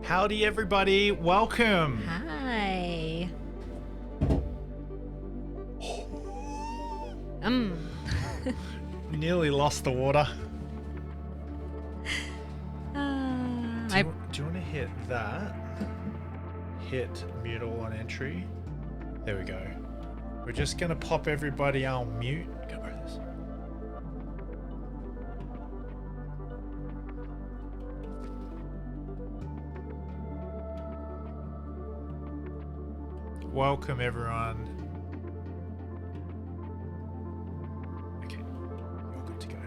Howdy everybody, welcome. Hi. Nearly lost the water. Do you want to hit that? Hit mute all on entry. There we go. We're just going to pop everybody on mute. Go over this. Welcome everyone. Okay, you're good to go.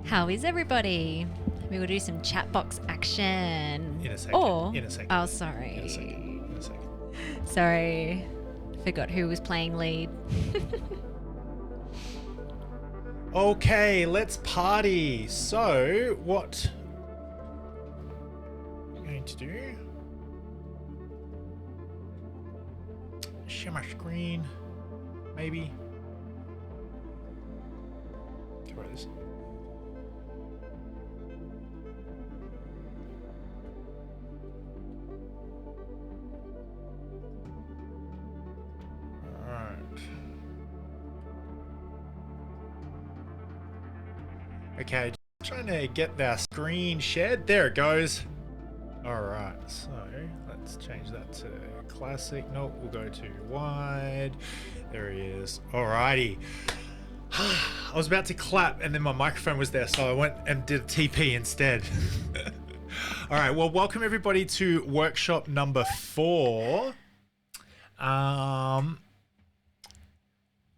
How is everybody? We will do some chat box action. In a second. Or, In a second. oh, sorry. In a second. In a second. Sorry. Forgot who was playing lead. Okay, let's party. So, what I'm going to do? Share my screen, maybe. Go right this. Okay, just trying to get that screen shared. There it goes. Alright, so let's change that to classic. Nope, we'll go to wide. There he is. Alrighty. I was about to clap and then my microphone was there, so I went and did a TP instead. Alright, well, welcome everybody to workshop number 4.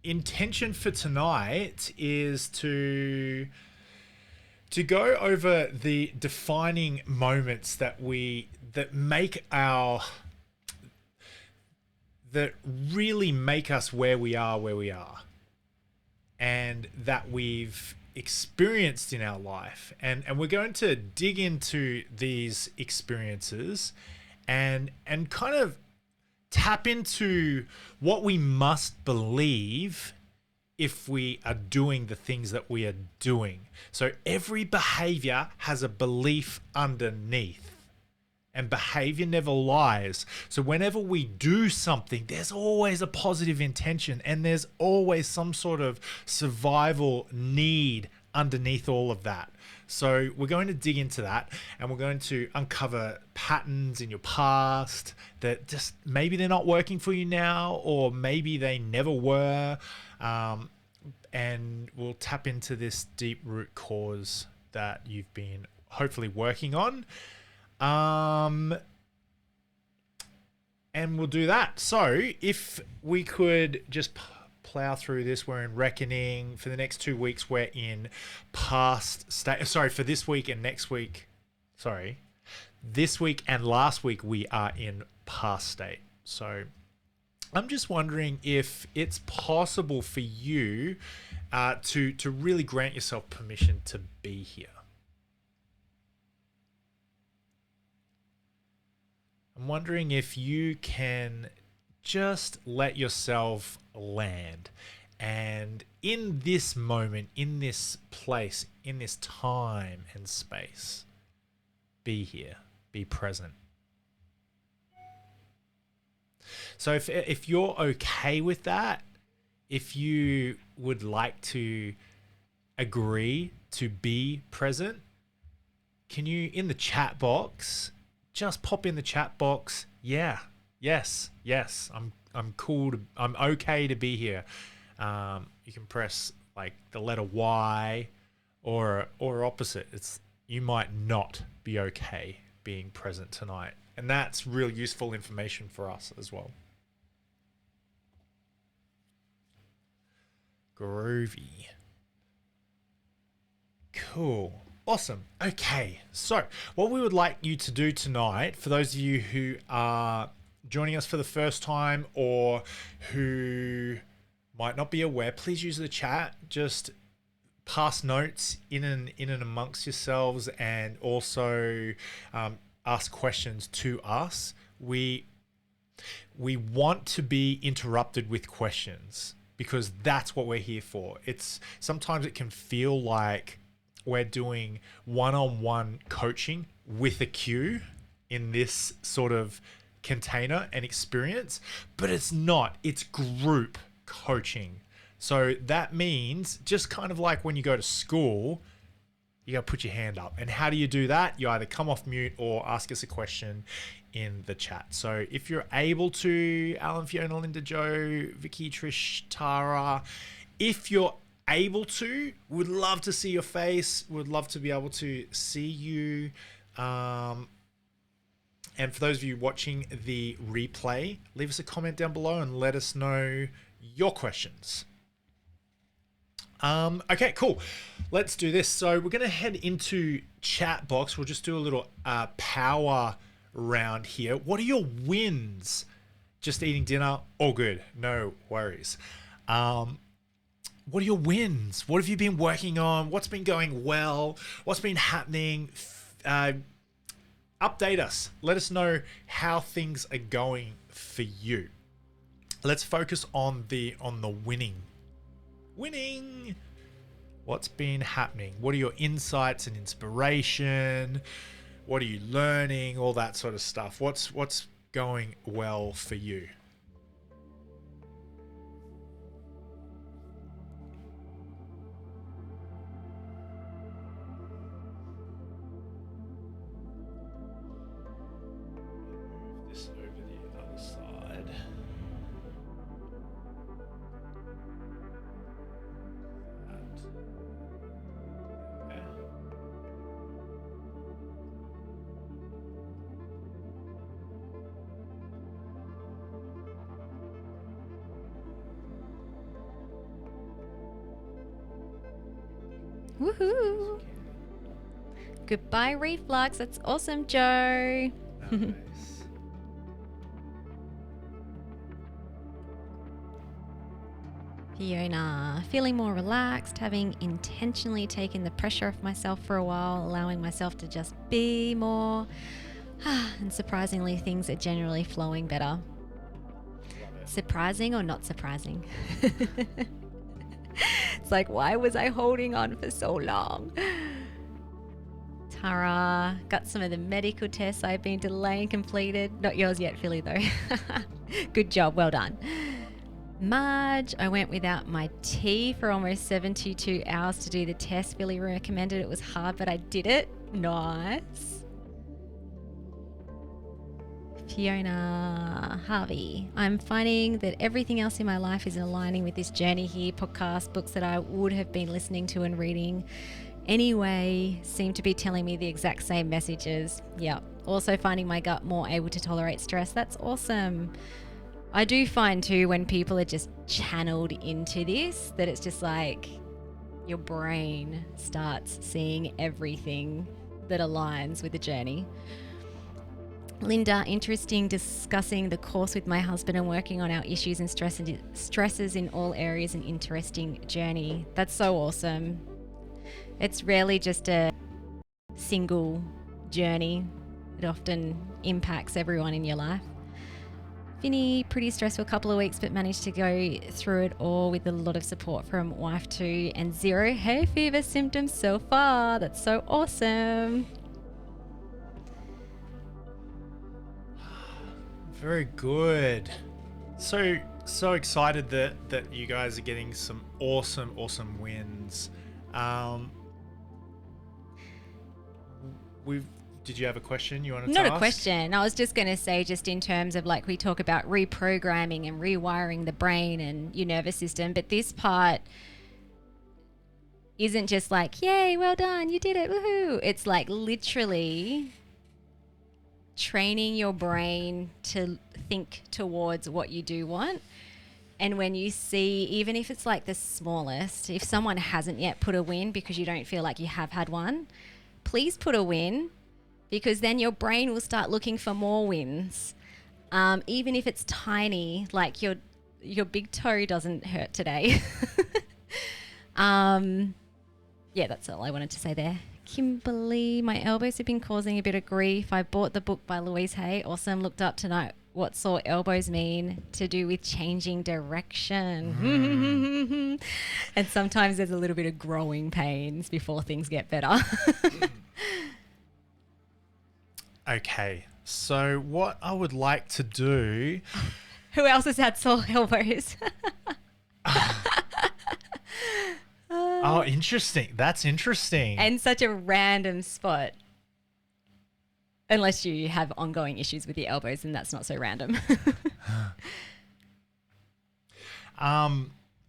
Intention for tonight is to go over the defining moments that really make us where we are, and that we've experienced in our life, and we're going to dig into these experiences and kind of tap into what we must believe if we are doing the things that we are doing. So every behavior has a belief underneath, and behavior never lies. So whenever we do something, there's always a positive intention, and there's always some sort of survival need underneath all of that. So we're going to dig into that, and we're going to uncover patterns in your past that just maybe they're not working for you now, or maybe they never were. And we'll tap into this deep root cause that you've been hopefully working on. And we'll do that. So if we could just plow through this, we're in reckoning. For the next 2 weeks, we're in past state. Sorry, for this week and next week. Sorry. This week and last week, we are in past state. So I'm just wondering if it's possible for you to really grant yourself permission to be here. I'm wondering if you can just let yourself land, and in this moment, in this place, in this time and space, be here, be present. So if you're okay with that, if you would like to agree to be present, can you, in the chat box, just pop in the chat box, yeah, yes, I'm cool I'm okay to be here. You can press like the letter Y, or opposite. It's, you might not be okay being present tonight. And that's real useful information for us as well. Groovy. Cool. Awesome. Okay. So what we would like you to do tonight, for those of you who are joining us for the first time or who might not be aware, please use the chat. Just pass notes in and amongst yourselves, and also ask questions to us, we want to be interrupted with questions, because that's what we're here for. It's sometimes it can feel like we're doing one-on-one coaching with a cue in this sort of container and experience, but it's not. It's group coaching. So that means just kind of like when you go to school, you got to put your hand up. And how do you do that? You either come off mute or ask us a question in the chat. So if you're able to, Alan, Fiona, Linda, Joe, Vicky, Trish, Tara, if you're able to, would love to see your face, would love to be able to see you. And for those of you watching the replay, leave us a comment down below and let us know your questions. Okay, cool. Let's do this. So we're going to head into chat box. We'll just do a little power round here. What are your wins? Just eating dinner? All good. No worries. What are your wins? What have you been working on? What's been going well? What's been happening? Update us. Let us know how things are going for you. Let's focus on the winning. What's been happening? What are your insights and inspiration? What are you learning? All that sort of stuff. What's going well for you? Move this over the other side. Woohoo! Goodbye, reflux. That's awesome, Joe. Nice. Fiona, feeling more relaxed, having intentionally taken the pressure off myself for a while, allowing myself to just be more. And surprisingly, things are generally flowing better. Surprising or not surprising? It's like, why was I holding on for so long? Tara, got some of the medical tests I've been delaying completed. Not yours yet, Philly, though. Good job. Well done. Marge, I went without my tea for almost 72 hours to do the test. Philly recommended it was hard, but I did it. Nice. Fiona, Harvey, I'm finding that everything else in my life is aligning with this journey here. Podcast, books that I would have been listening to and reading anyway seem to be telling me the exact same messages. Yeah. Also finding my gut more able to tolerate stress. That's awesome. I do find too, when people are just channeled into this, that it's just like your brain starts seeing everything that aligns with the journey. Linda, interesting discussing the course with my husband and working on our issues and stresses in all areas, an interesting journey. That's so awesome. It's rarely just a single journey. It often impacts everyone in your life. Finny, pretty stressful couple of weeks, but managed to go through it all with a lot of support from wife too, and 0 hay fever symptoms so far. That's so awesome. Very good. So excited that you guys are getting some awesome wins. Did you have a question you wanted to ask? Not a question. I was just going to say, just in terms of like we talk about reprogramming and rewiring the brain and your nervous system, but this part isn't just like, yay, well done, you did it, woohoo. It's like literally training your brain to think towards what you do want. And when you see, even if it's like the smallest, if someone hasn't yet put a win because you don't feel like you have had one, please put a win, because then your brain will start looking for more wins. Even if it's tiny, like your big toe doesn't hurt today. Yeah, that's all I wanted to say there. Kimberly, my elbows have been causing a bit of grief. I bought the book by Louise Hay. Awesome. Looked up tonight what sore elbows mean to do with changing direction. And sometimes there's a little bit of growing pains before things get better. Okay, so what I would like to do... Who else has had sore elbows? Oh, interesting. That's interesting. And such a random spot. Unless you have ongoing issues with your elbows, and that's not so random.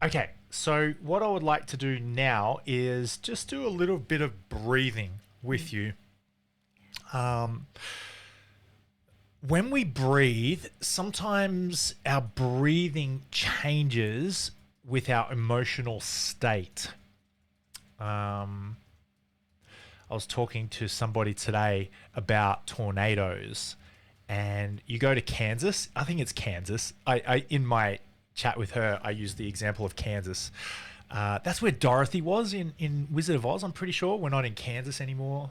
Okay, so what I would like to do now is just do a little bit of breathing with you. When we breathe, sometimes our breathing changes with our emotional state. I was talking to somebody today about tornadoes, and you go to Kansas. I think it's Kansas. I in my chat with her, I used the example of Kansas. That's where Dorothy was in Wizard of Oz. I'm pretty sure we're not in Kansas anymore.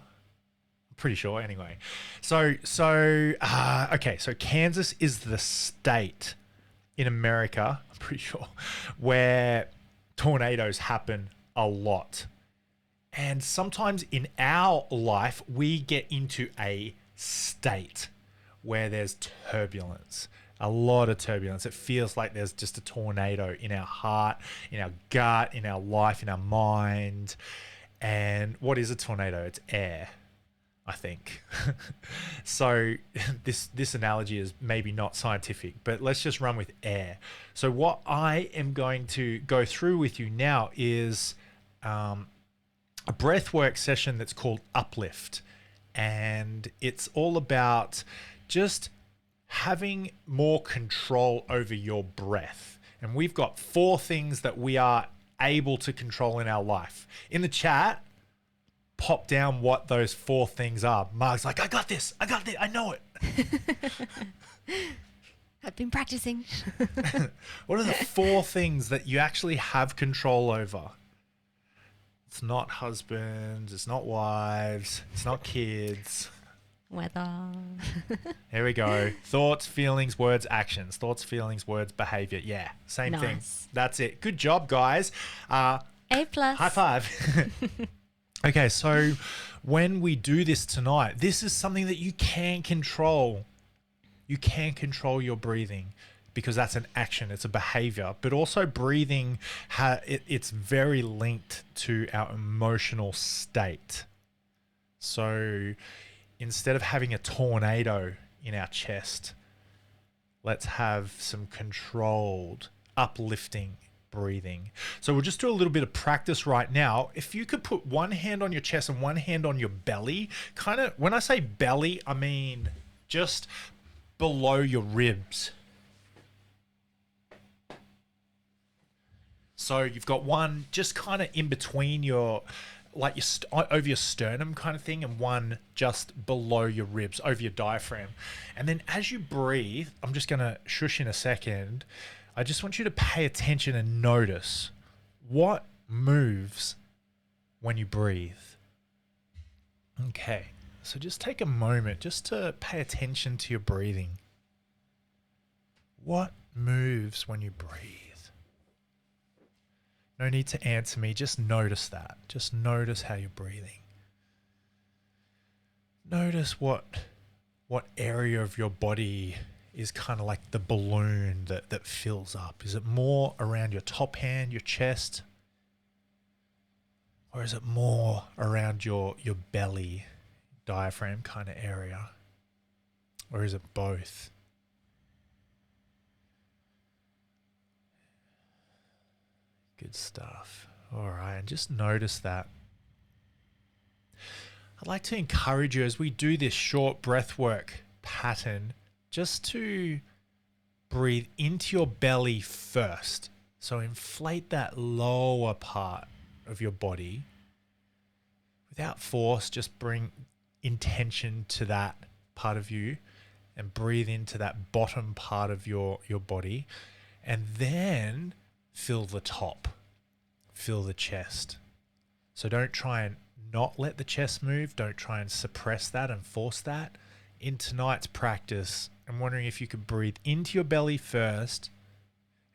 I'm pretty sure anyway. So Kansas is the state in America, I'm pretty sure, where tornadoes happen a lot. And sometimes in our life, we get into a state where there's turbulence, a lot of turbulence. It feels like there's just a tornado in our heart, in our gut, in our life, in our mind. And what is a tornado? It's air, I think. So this analogy is maybe not scientific, but let's just run with air. So what I am going to go through with you now is a breathwork session that's called Uplift. And it's all about just having more control over your breath. And we've got 4 things that we are able to control in our life. In the chat, pop down what those 4 things are. Mark's like, I got this, I know it. I've been practicing. What are the 4 things that you actually have control over? It's not husbands, it's not wives, it's not kids. Weather. Here we go. Thoughts, feelings, words, actions. Thoughts, feelings, words, behavior. Yeah, same thing. Nice. That's it. Good job, guys. A+. High five. Okay, so when we do this tonight, this is something that you can control. You can control your breathing because that's an action, it's a behavior. But also breathing, it's very linked to our emotional state. So instead of having a tornado in our chest, let's have some controlled, uplifting breathing. So we'll just do a little bit of practice right now. If you could put one hand on your chest and one hand on your belly, kind of, when I say belly, I mean just below your ribs. So you've got one just kind of in between your, like over your sternum kind of thing, and one just below your ribs, over your diaphragm. And then as you breathe, I'm just going to shush in a second. I just want you to pay attention and notice what moves when you breathe. Okay, so just take a moment just to pay attention to your breathing. What moves when you breathe? No need to answer me, just notice that. Just notice how you're breathing. Notice what area of your body is kind of like the balloon that fills up. Is it more around your top hand, your chest? Or is it more around your belly, diaphragm kind of area? Or is it both? Good stuff. All right, and just notice that. I'd like to encourage you as we do this short breath work pattern just to breathe into your belly first. So inflate that lower part of your body. Without force, just bring intention to that part of you and breathe into that bottom part of your body. And then fill the top, fill the chest. So don't try and not let the chest move. Don't try and suppress that and force that. In tonight's practice, I'm wondering if you could breathe into your belly first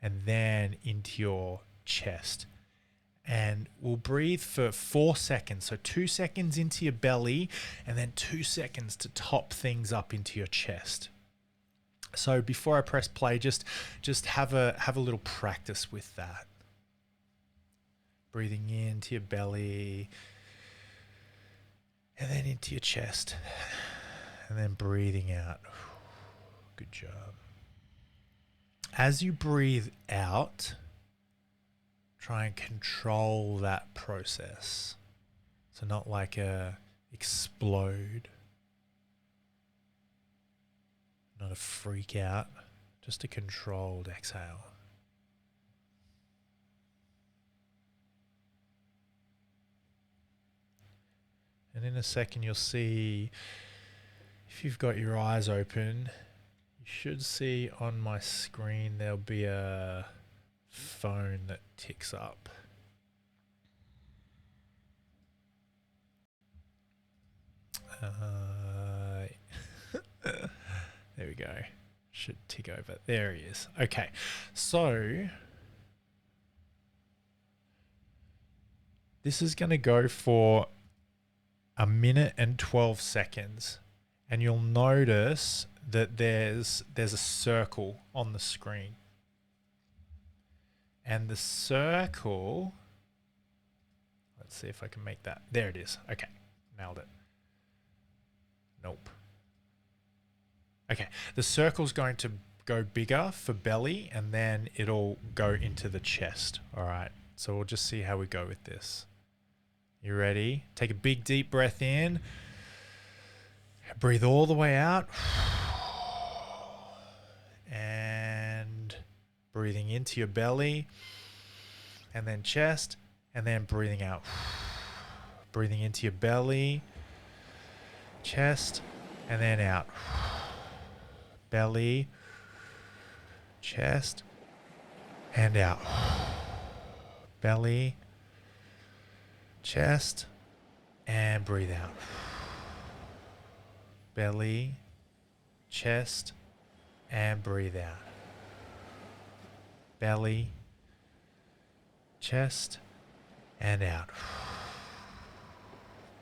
and then into your chest. And we'll breathe for 4 seconds. So 2 seconds into your belly and then 2 seconds to top things up into your chest. So before I press play, just have a little practice with that. Breathing into your belly and then into your chest. And then breathing out. Good job. As you breathe out, try and control that process. So not like a explode, not a freak out, just a controlled exhale. And in a second you'll see, if you've got your eyes open, you should see on my screen there'll be a phone that ticks up. There we go. Should tick over. There he is. Okay, so this is going to go for 1 minute and 12 seconds. And you'll notice that there's a circle on the screen. And the circle, let's see if I can make that. There it is. Okay, nailed it. Nope. Okay, the circle's going to go bigger for belly and then it'll go into the chest. All right, so we'll just see how we go with this. You ready? Take a big deep breath in. Breathe all the way out. And breathing into your belly and then chest and then breathing out. Breathing into your belly, chest, and then out. Belly, chest, and out. Belly, chest, and breathe out. Belly, chest, and breathe out. Belly, chest, and out.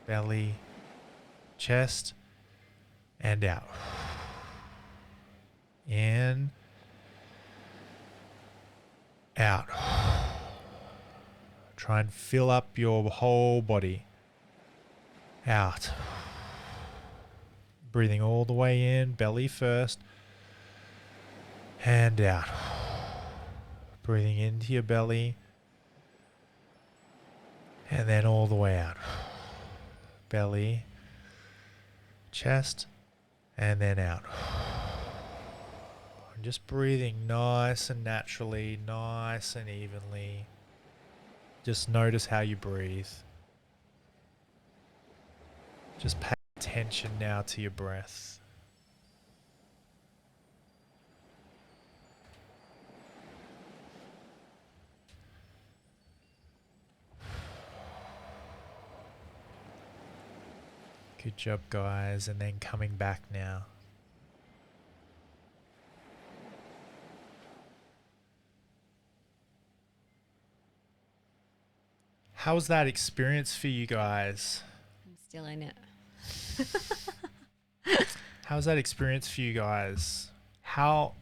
Belly, chest, and out. In, out. Try and fill up your whole body. Out. Breathing all the way in, belly first, and out. Breathing into your belly, and then all the way out. Belly, chest, and then out. And just breathing nice and naturally, nice and evenly. Just notice how you breathe. Just pay attention now to your breath. Good job, guys. And then coming back now. How was that experience for you guys? I'm still in it. How's that experience for you guys? How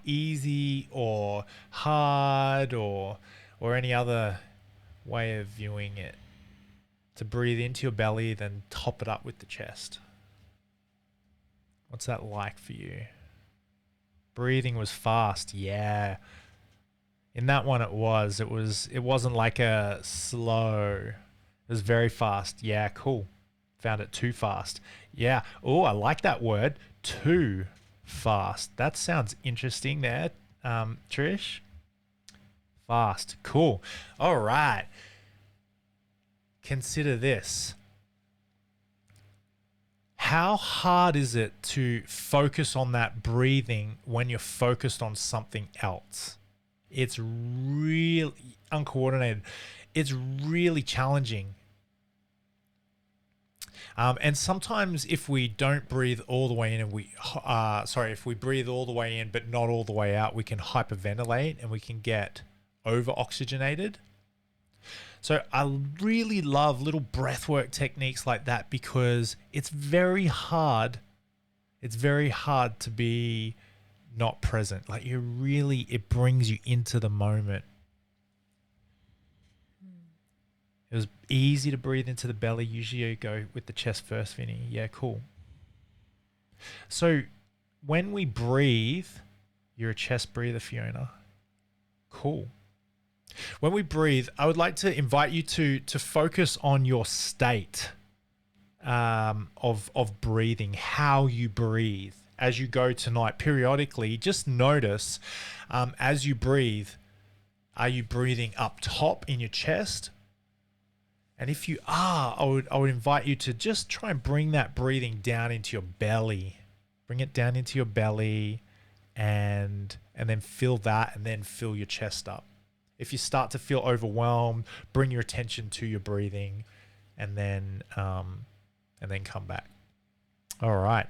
easy or hard or any other way of viewing it to breathe into your belly, then top it up with the chest? What's that like for you? Breathing was fast, yeah. In that one, it wasn't like a slow. It was very fast. Yeah, cool. Found it too fast. Yeah. Oh, I like that word. Too fast. That sounds interesting there, Trish. Fast. Cool. All right. Consider this. How hard is it to focus on that breathing when you're focused on something else? It's really uncoordinated. It's really challenging. And sometimes if we don't breathe all the way in if we breathe all the way in but not all the way out, we can hyperventilate and we can get over oxygenated. So I really love little breathwork techniques like that because it's very hard. It's very hard to be not present. Like it brings you into the moment. It was easy to breathe into the belly. Usually you go with the chest first, Vinny. Yeah, cool. So when we breathe, you're a chest breather, Fiona. Cool. When we breathe, I would like to invite you to focus on your state of breathing, how you breathe as you go tonight. Periodically, just notice as you breathe, are you breathing up top in your chest? And if you are, I would invite you to just try and bring that breathing down into your belly. Bring it down into your belly and then feel that, and then fill your chest up. If you start to feel overwhelmed, bring your attention to your breathing and then come back. All right.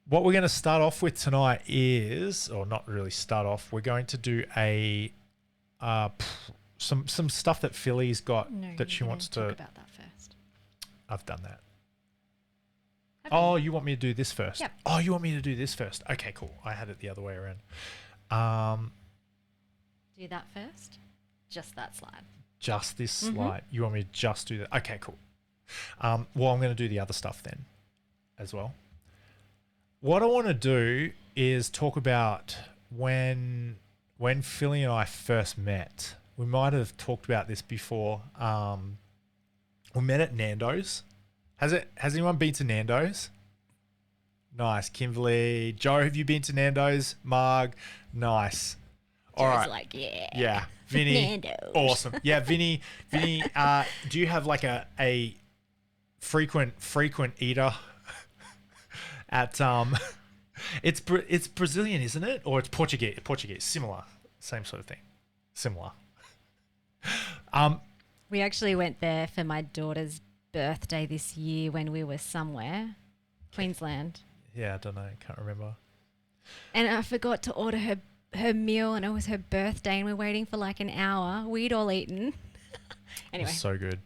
What we're going to start off with tonight is, or not really start off, we're going to do some stuff that Philly's got that she wants to talk about that first. I've done that. Oh, you want me to do this first? Yep. Oh, you want me to do this first? Okay, cool. I had it the other way around. Do that first? Just that slide? Just this slide. You want me to just do that? Okay, cool. Well, I'm going to do the other stuff then as well. What I want to do is talk about when Philly and I first met. We might have talked about this before. We met at Nando's. Has anyone been to Nando's? Nice. Kimberly. Joe, have you been to Nando's? Marg. Nice. All right. Like, yeah. Yeah. Vinny. Nando's. Awesome. Yeah, Vinny, do you have like a frequent eater at it's Brazilian, isn't it? Or it's Portuguese. Similar. Same sort of thing. Similar. We actually went there for my daughter's birthday this year when we were somewhere. Queensland. Yeah, I don't know. Can't remember. And I forgot to order her meal, and it was her birthday, and we're waiting for like an hour. We'd all eaten. Anyway. So good.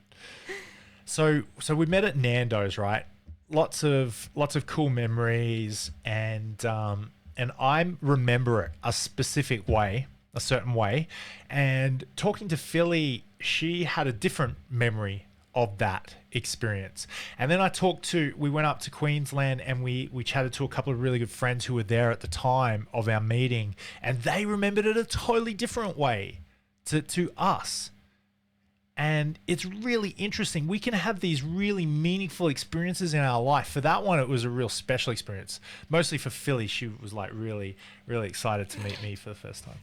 So we met at Nando's, right? Lots of cool memories, and I remember it a certain way. And talking to Philly, she had a different memory of that experience. And then we went up to Queensland and we chatted to a couple of really good friends who were there at the time of our meeting, and they remembered it a totally different way to us. And it's really interesting. We can have these really meaningful experiences in our life. For that one, it was a real special experience. Mostly for Philly, she was like really, really excited to meet me for the first time.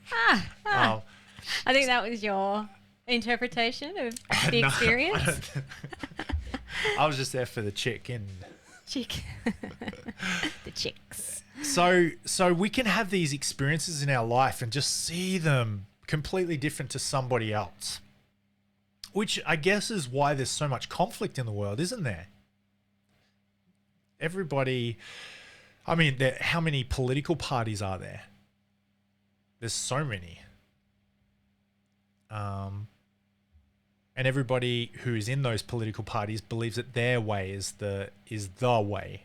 I think that was your interpretation of the experience. I was just there for the chick. The chicks. So we can have these experiences in our life and just see them completely different to somebody else. Which I guess is why there's so much conflict in the world, isn't there? Everybody, I mean, how many political parties are there? There's so many. And everybody who is in those political parties believes that their way is the way.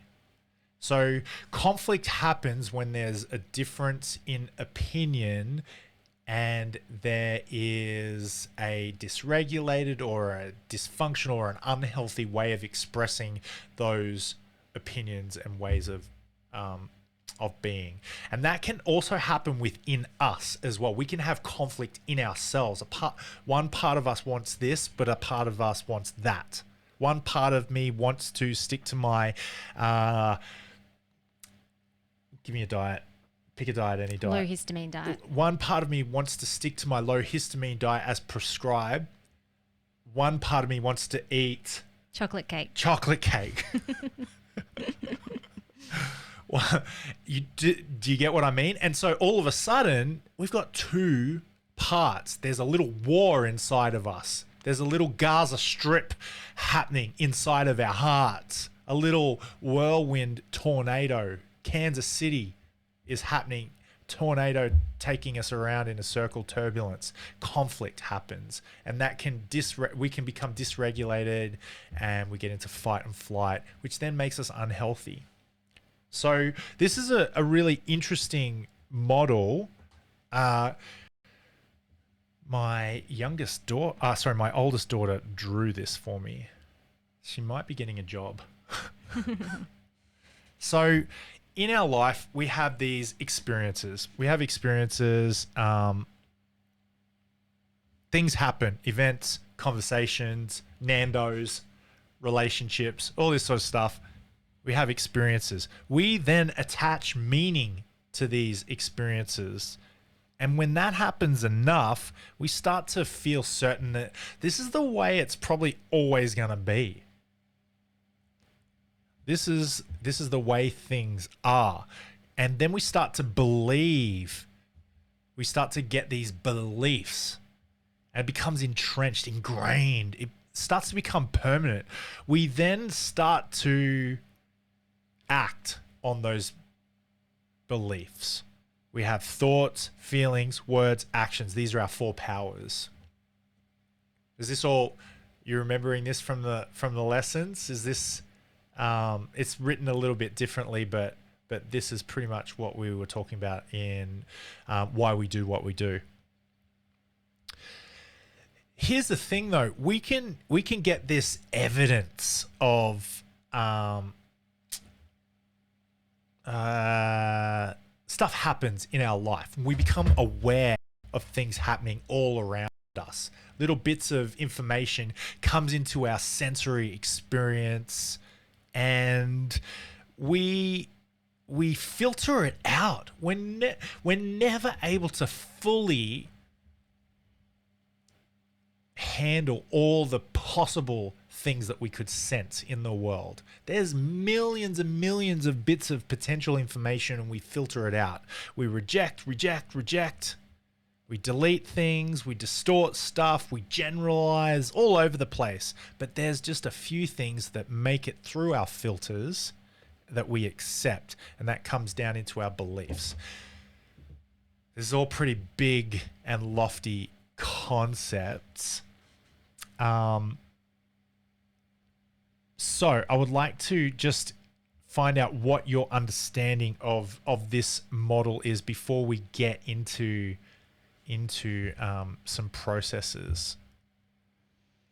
So conflict happens when there's a difference in opinion and there is a dysregulated or a dysfunctional or an unhealthy way of expressing those opinions and ways of being. And that can also happen within us as well. We can have conflict in ourselves. One part of us wants this, but a part of us wants that. One part of me wants to stick to my give me a diet. Pick a diet, any diet. Low histamine diet. One part of me wants to stick to my low histamine diet as prescribed. One part of me wants to eat chocolate cake. Well, do you get what I mean? And so all of a sudden, we've got two parts. There's a little war inside of us There's a little Gaza Strip happening inside of our hearts. A little whirlwind tornado. Kansas City is happening. Tornado taking us around in a circle, turbulence. Conflict happens. And that can we can become dysregulated, and we get into fight and flight, which then makes us unhealthy. So this is a really interesting model. My oldest daughter drew this for me. She might be getting a job. So in our life, we have these experiences. Things happen, events, conversations, Nando's, relationships, all this sort of stuff. We have experiences. We then attach meaning to these experiences. And when that happens enough, we start to feel certain that this is the way it's probably always going to be. This is the way things are. And then we start to believe. We start to get these beliefs. And it becomes entrenched, ingrained. It starts to become permanent. We then start to act on those beliefs. We have thoughts, feelings, words, actions. These are our 4 powers. Is this all, you remembering this from the lessons? Is this, it's written a little bit differently, but this is pretty much what we were talking about in why we do what we do. Here's the thing though, we can get this evidence of stuff happens in our life. We become aware of things happening all around us. Little bits of information comes into our sensory experience, and we filter it out. We're never able to fully handle all the possible things that we could sense in the world. There's millions and millions of bits of potential information, and we filter it out. We reject. We delete things, we distort stuff, we generalize all over the place. But there's just a few things that make it through our filters that we accept, and that comes down into our beliefs. This is all pretty big and lofty concepts. So I would like to just find out what your understanding of this model is before we get into some processes.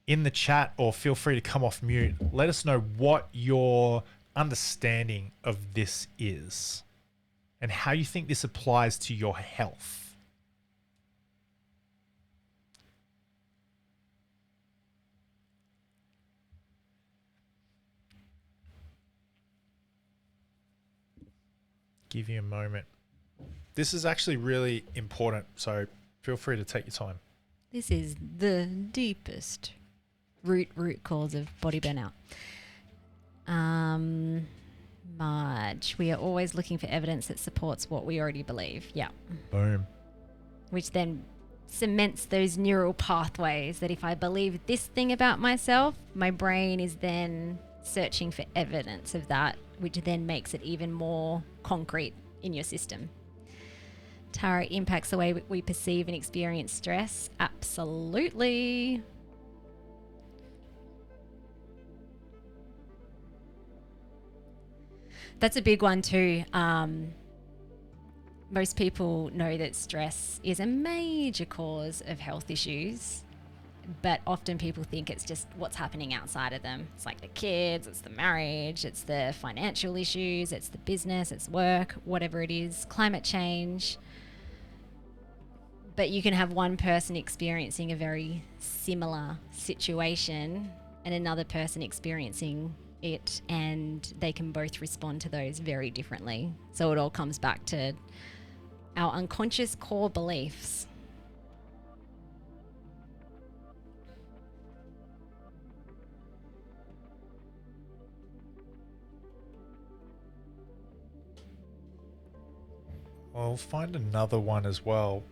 In the chat, or feel free to come off mute, let us know what your understanding of this is and how you think this applies to your health. Give you a moment. This is actually really important, so feel free to take your time. This is the deepest root cause of body burnout. Marge, we are always looking for evidence that supports what we already believe. Yeah. Boom. Which then cements those neural pathways that if I believe this thing about myself, my brain is then searching for evidence of that, which then makes it even more concrete in your system. Tara, impacts the way we perceive and experience stress. Absolutely. That's a big one too. Most people know that stress is a major cause of health issues, but often people think it's just what's happening outside of them. It's like the kids, it's the marriage, it's the financial issues, it's the business, it's work, whatever it is, climate change. But you can have one person experiencing a very similar situation and another person experiencing it, and they can both respond to those very differently. So it all comes back to our unconscious core beliefs. I'll find another one as well.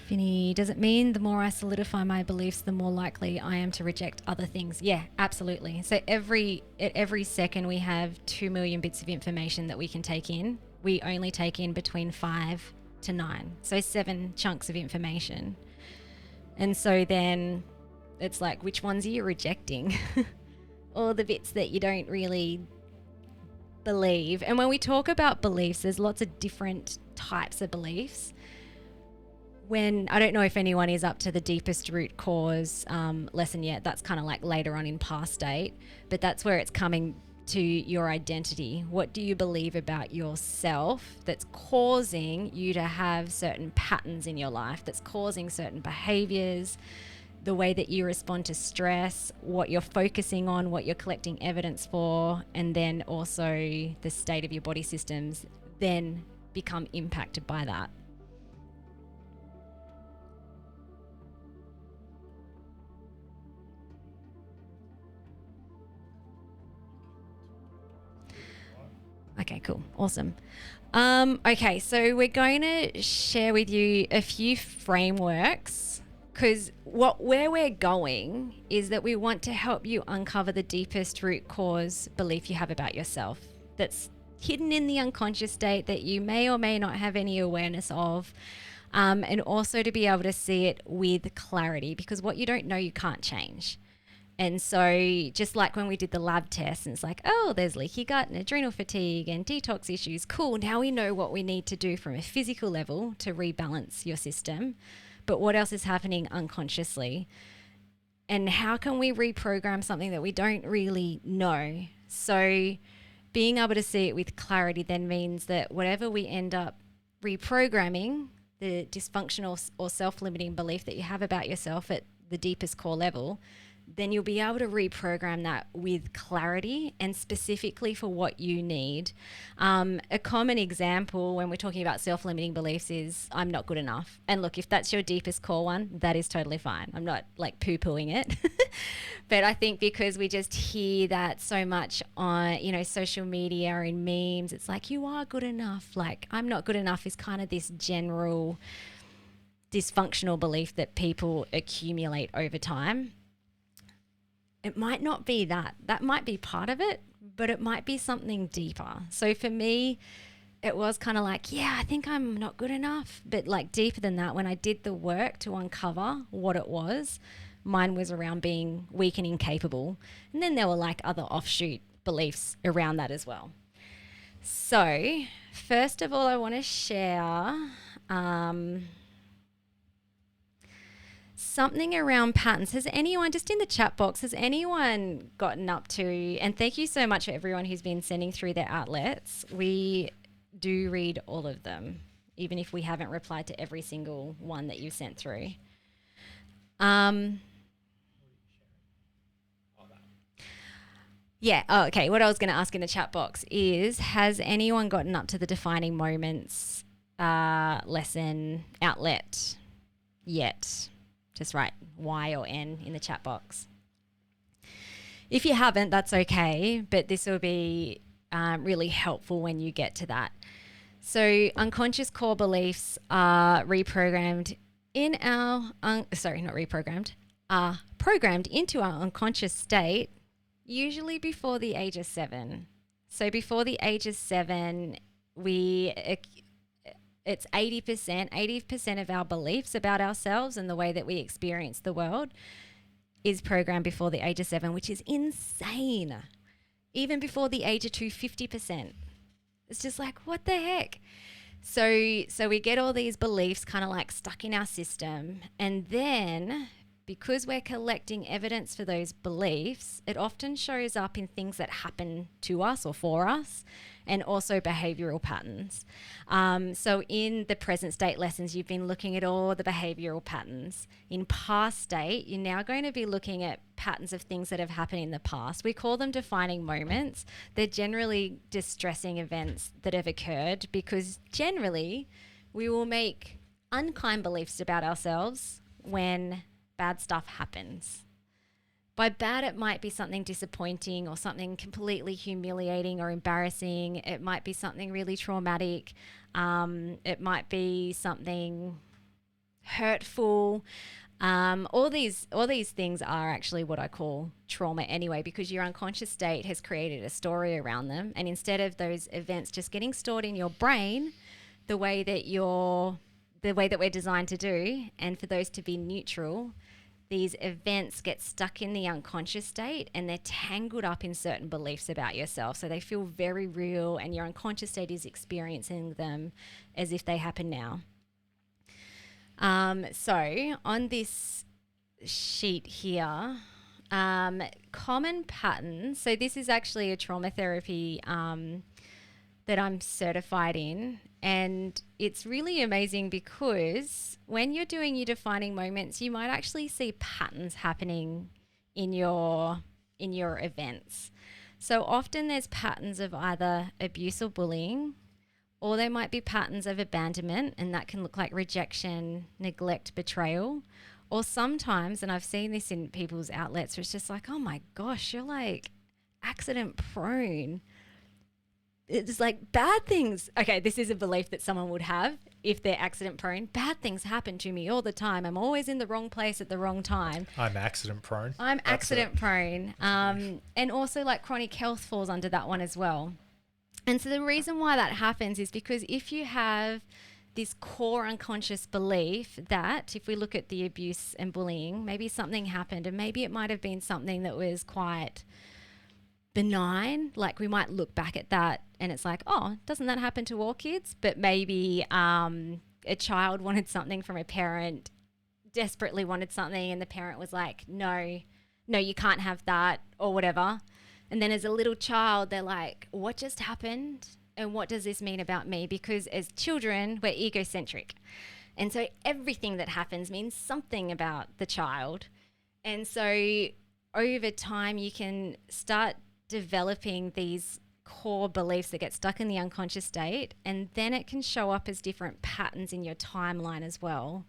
Finny, does it mean the more I solidify my beliefs, the more likely I am to reject other things? Yeah, absolutely. So at every second we have 2 million bits of information that we can take in. We only take in between 5 to 9. So 7 chunks of information. And so then it's like, which ones are you rejecting? All the bits that you don't really believe. And when we talk about beliefs, there's lots of different types of beliefs. When I don't know if anyone is up to the deepest root cause lesson yet, that's kind of like later on in past state, but that's where it's coming to your identity. What do you believe about yourself that's causing you to have certain patterns in your life, that's causing certain behaviors, the way that you respond to stress, what you're focusing on, what you're collecting evidence for, and then also the state of your body systems then become impacted by that. Okay, cool. Awesome. Okay, so we're going to share with you a few frameworks, because where we're going is that we want to help you uncover the deepest root cause belief you have about yourself that's hidden in the unconscious state that you may or may not have any awareness of, and also to be able to see it with clarity, because what you don't know, you can't change. And so just like when we did the lab test and it's like, oh, there's leaky gut and adrenal fatigue and detox issues. Cool. Now we know what we need to do from a physical level to rebalance your system. But what else is happening unconsciously? And how can we reprogram something that we don't really know? So being able to see it with clarity then means that whatever we end up reprogramming, the dysfunctional or self-limiting belief that you have about yourself at the deepest core level, then you'll be able to reprogram that with clarity and specifically for what you need. A common example when we're talking about self-limiting beliefs is I'm not good enough. And look, if that's your deepest core one, that is totally fine. I'm not like poo-pooing it. But I think because we just hear that so much on, social media or in memes, it's like, you are good enough. Like, I'm not good enough is kind of this general dysfunctional belief that people accumulate over time. It might not be that. That might be part of it, but it might be something deeper. So for me, it was kind of like, yeah, I think I'm not good enough. But like deeper than that, when I did the work to uncover what it was, mine was around being weak and incapable. And then there were like other offshoot beliefs around that as well. So first of all, I want to share something around patterns. Has anyone, just in the chat box, has anyone gotten up to, and thank you so much for everyone who's been sending through their outlets. We do read all of them, even if we haven't replied to every single one that you've sent through. Yeah, oh, okay. What I was going to ask in the chat box is, has anyone gotten up to the defining moments lesson outlet yet? Just write Y or N in the chat box. If you haven't, that's okay, but this will be really helpful when you get to that. So unconscious core beliefs are reprogrammed in our, programmed into our unconscious state, usually before the age of 7. So before the age of 7, it's 80% of our beliefs about ourselves and the way that we experience the world is programmed before the age of 7, which is insane. Even before the age of 2, 50%. It's just like, what the heck? So we get all these beliefs kind of like stuck in our system. And then because we're collecting evidence for those beliefs, it often shows up in things that happen to us or for us, and also behavioral patterns. So in the present state lessons, you've been looking at all the behavioral patterns. In past state, you're now going to be looking at patterns of things that have happened in the past. We call them defining moments. They're generally distressing events that have occurred, because generally we will make unkind beliefs about ourselves when bad stuff happens. By bad, it might be something disappointing or something completely humiliating or embarrassing. It might be something really traumatic. It might be something hurtful. All these things are actually what I call trauma anyway, because your unconscious state has created a story around them. And instead of those events just getting stored in your brain, the way that we're designed to do, and for those to be neutral, these events get stuck in the unconscious state and they're tangled up in certain beliefs about yourself. So they feel very real, and your unconscious state is experiencing them as if they happen now. So on this sheet here, common patterns. So this is actually a trauma therapy that I'm certified in. And it's really amazing because when you're doing your defining moments, you might actually see patterns happening in your events. So often there's patterns of either abuse or bullying, or there might be patterns of abandonment, and that can look like rejection, neglect, betrayal. Or sometimes, and I've seen this in people's outlets, where it's just like, oh my gosh, you're like accident prone. It's like bad things. Okay, this is a belief that someone would have if they're accident prone. Bad things happen to me all the time. I'm always in the wrong place at the wrong time. I'm accident prone. I'm accident prone. And also like chronic health falls under that one as well. And so the reason why that happens is because if you have this core unconscious belief that if we look at the abuse and bullying, maybe something happened, and maybe it might have been something that was quite benign. Like we might look back at that and it's like, oh, doesn't that happen to all kids? But maybe a child wanted something from a parent, desperately wanted something, and the parent was like, no, you can't have that, or whatever. And then as a little child, they're like, what just happened? And what does this mean about me? Because as children, we're egocentric. And so everything that happens means something about the child. And so over time, you can start developing these core beliefs that get stuck in the unconscious state, and then it can show up as different patterns in your timeline as well.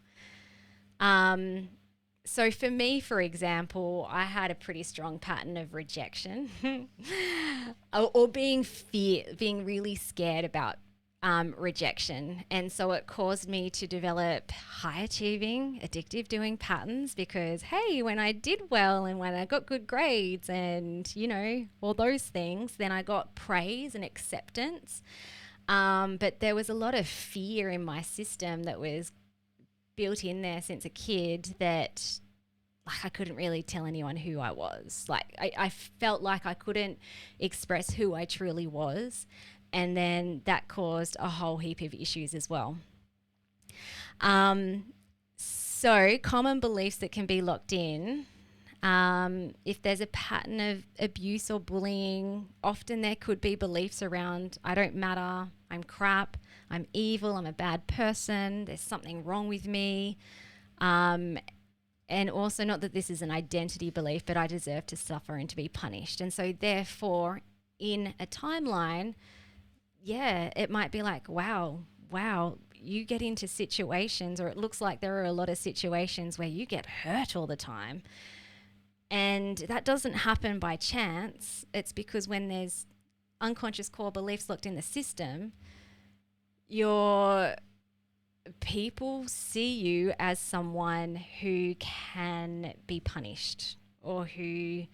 So for me, for example, I had a pretty strong pattern of rejection or being really scared about rejection. And so it caused me to develop high achieving, addictive doing patterns because, hey, when I did well and when I got good grades and, all those things, then I got praise and acceptance. But there was a lot of fear in my system that was built in there since a kid that I couldn't really tell anyone who I was. I felt like I couldn't express who I truly was. And then that caused a whole heap of issues as well. So common beliefs that can be locked in. If there's a pattern of abuse or bullying, often there could be beliefs around, I don't matter, I'm crap, I'm evil, I'm a bad person, there's something wrong with me. And also, not that this is an identity belief, but I deserve to suffer and to be punished. And so therefore, in a timeline, it might be like, wow, you get into situations, or it looks like there are a lot of situations where you get hurt all the time. And that doesn't happen by chance. It's because when there's unconscious core beliefs locked in the system, your people see you as someone who can be punished or who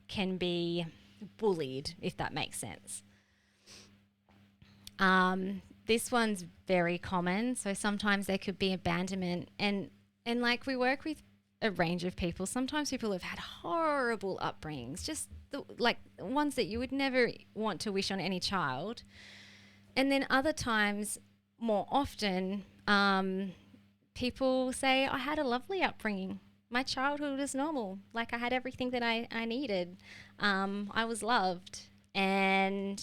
can be bullied, if that makes sense. This one's very common. So sometimes there could be abandonment, and like we work with a range of people. Sometimes people have had horrible upbringings, just like ones that you would never want to wish on any child. And then other times, more often, people say, I had a lovely upbringing. My childhood was normal. Like I had everything that I needed. I was loved. And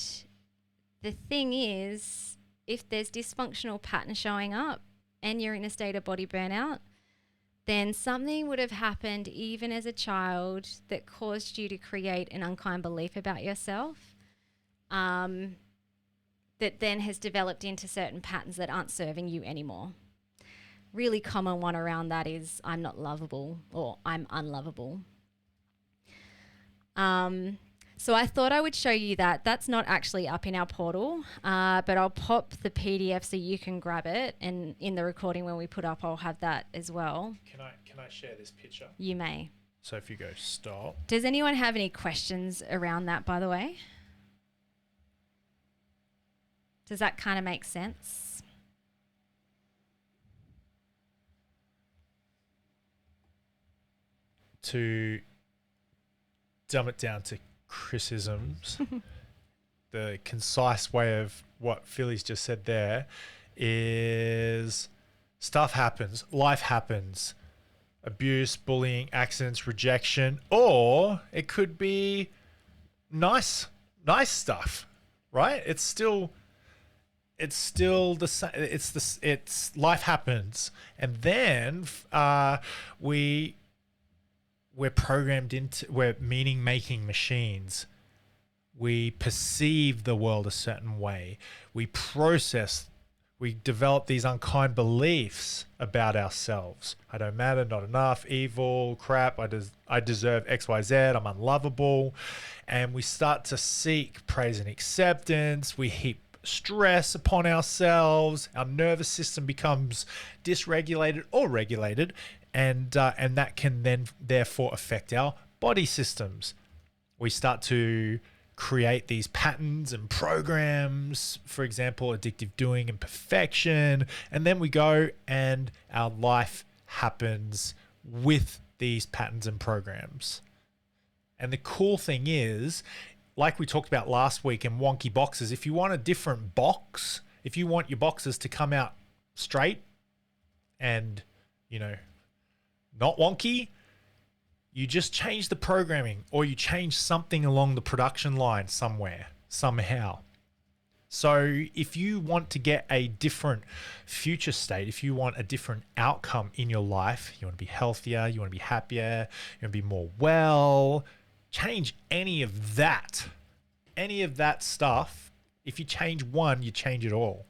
the thing is, if there's dysfunctional pattern showing up and you're in a state of body burnout, then something would have happened even as a child that caused you to create an unkind belief about yourself, that then has developed into certain patterns that aren't serving you anymore. Really common one around that is I'm not lovable or I'm unlovable. So I thought I would show you that. That's not actually up in our portal, but I'll pop the PDF so you can grab it. And in the recording when we put up, I'll have that as well. Can I share this picture? You may. So if you go stop. Does anyone have any questions around that, by the way? Does that kind of make sense? To dumb it down to criticisms, the concise way of what Philly's just said there is stuff happens, life happens, abuse, bullying, accidents, rejection, or it could be nice stuff, right? It's still the same. It's life happens, and then we're programmed into, we're meaning making machines. We perceive the world a certain way. We develop these unkind beliefs about ourselves. I don't matter, not enough, evil, crap, I deserve XYZ, I'm unlovable. And we start to seek praise and acceptance. We heap stress upon ourselves. Our nervous system becomes dysregulated or regulated. And that can then therefore affect our body systems. We start to create these patterns and programs, for example, addictive doing and perfection. And then we go and our life happens with these patterns and programs. And the cool thing is, like we talked about last week in wonky boxes, if you want a different box, if you want your boxes to come out straight and, not wonky, you just change the programming or you change something along the production line somewhere, somehow. So if you want to get a different future state, if you want a different outcome in your life, you want to be healthier, you want to be happier, you want to be more well, change any of that stuff. If you change one, you change it all.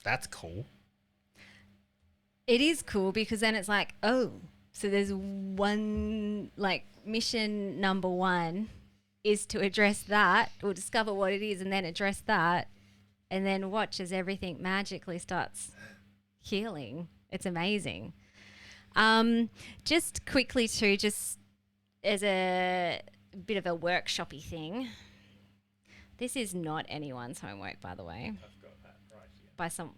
That's cool. It is cool because then it's like, oh, so there's one, like, mission number one is to address that or discover what it is and then address that and then watch as everything magically starts healing. It's amazing. Just quickly too, just as a bit of a workshopy thing, this is not anyone's homework, by the way. I've got that right here. By some...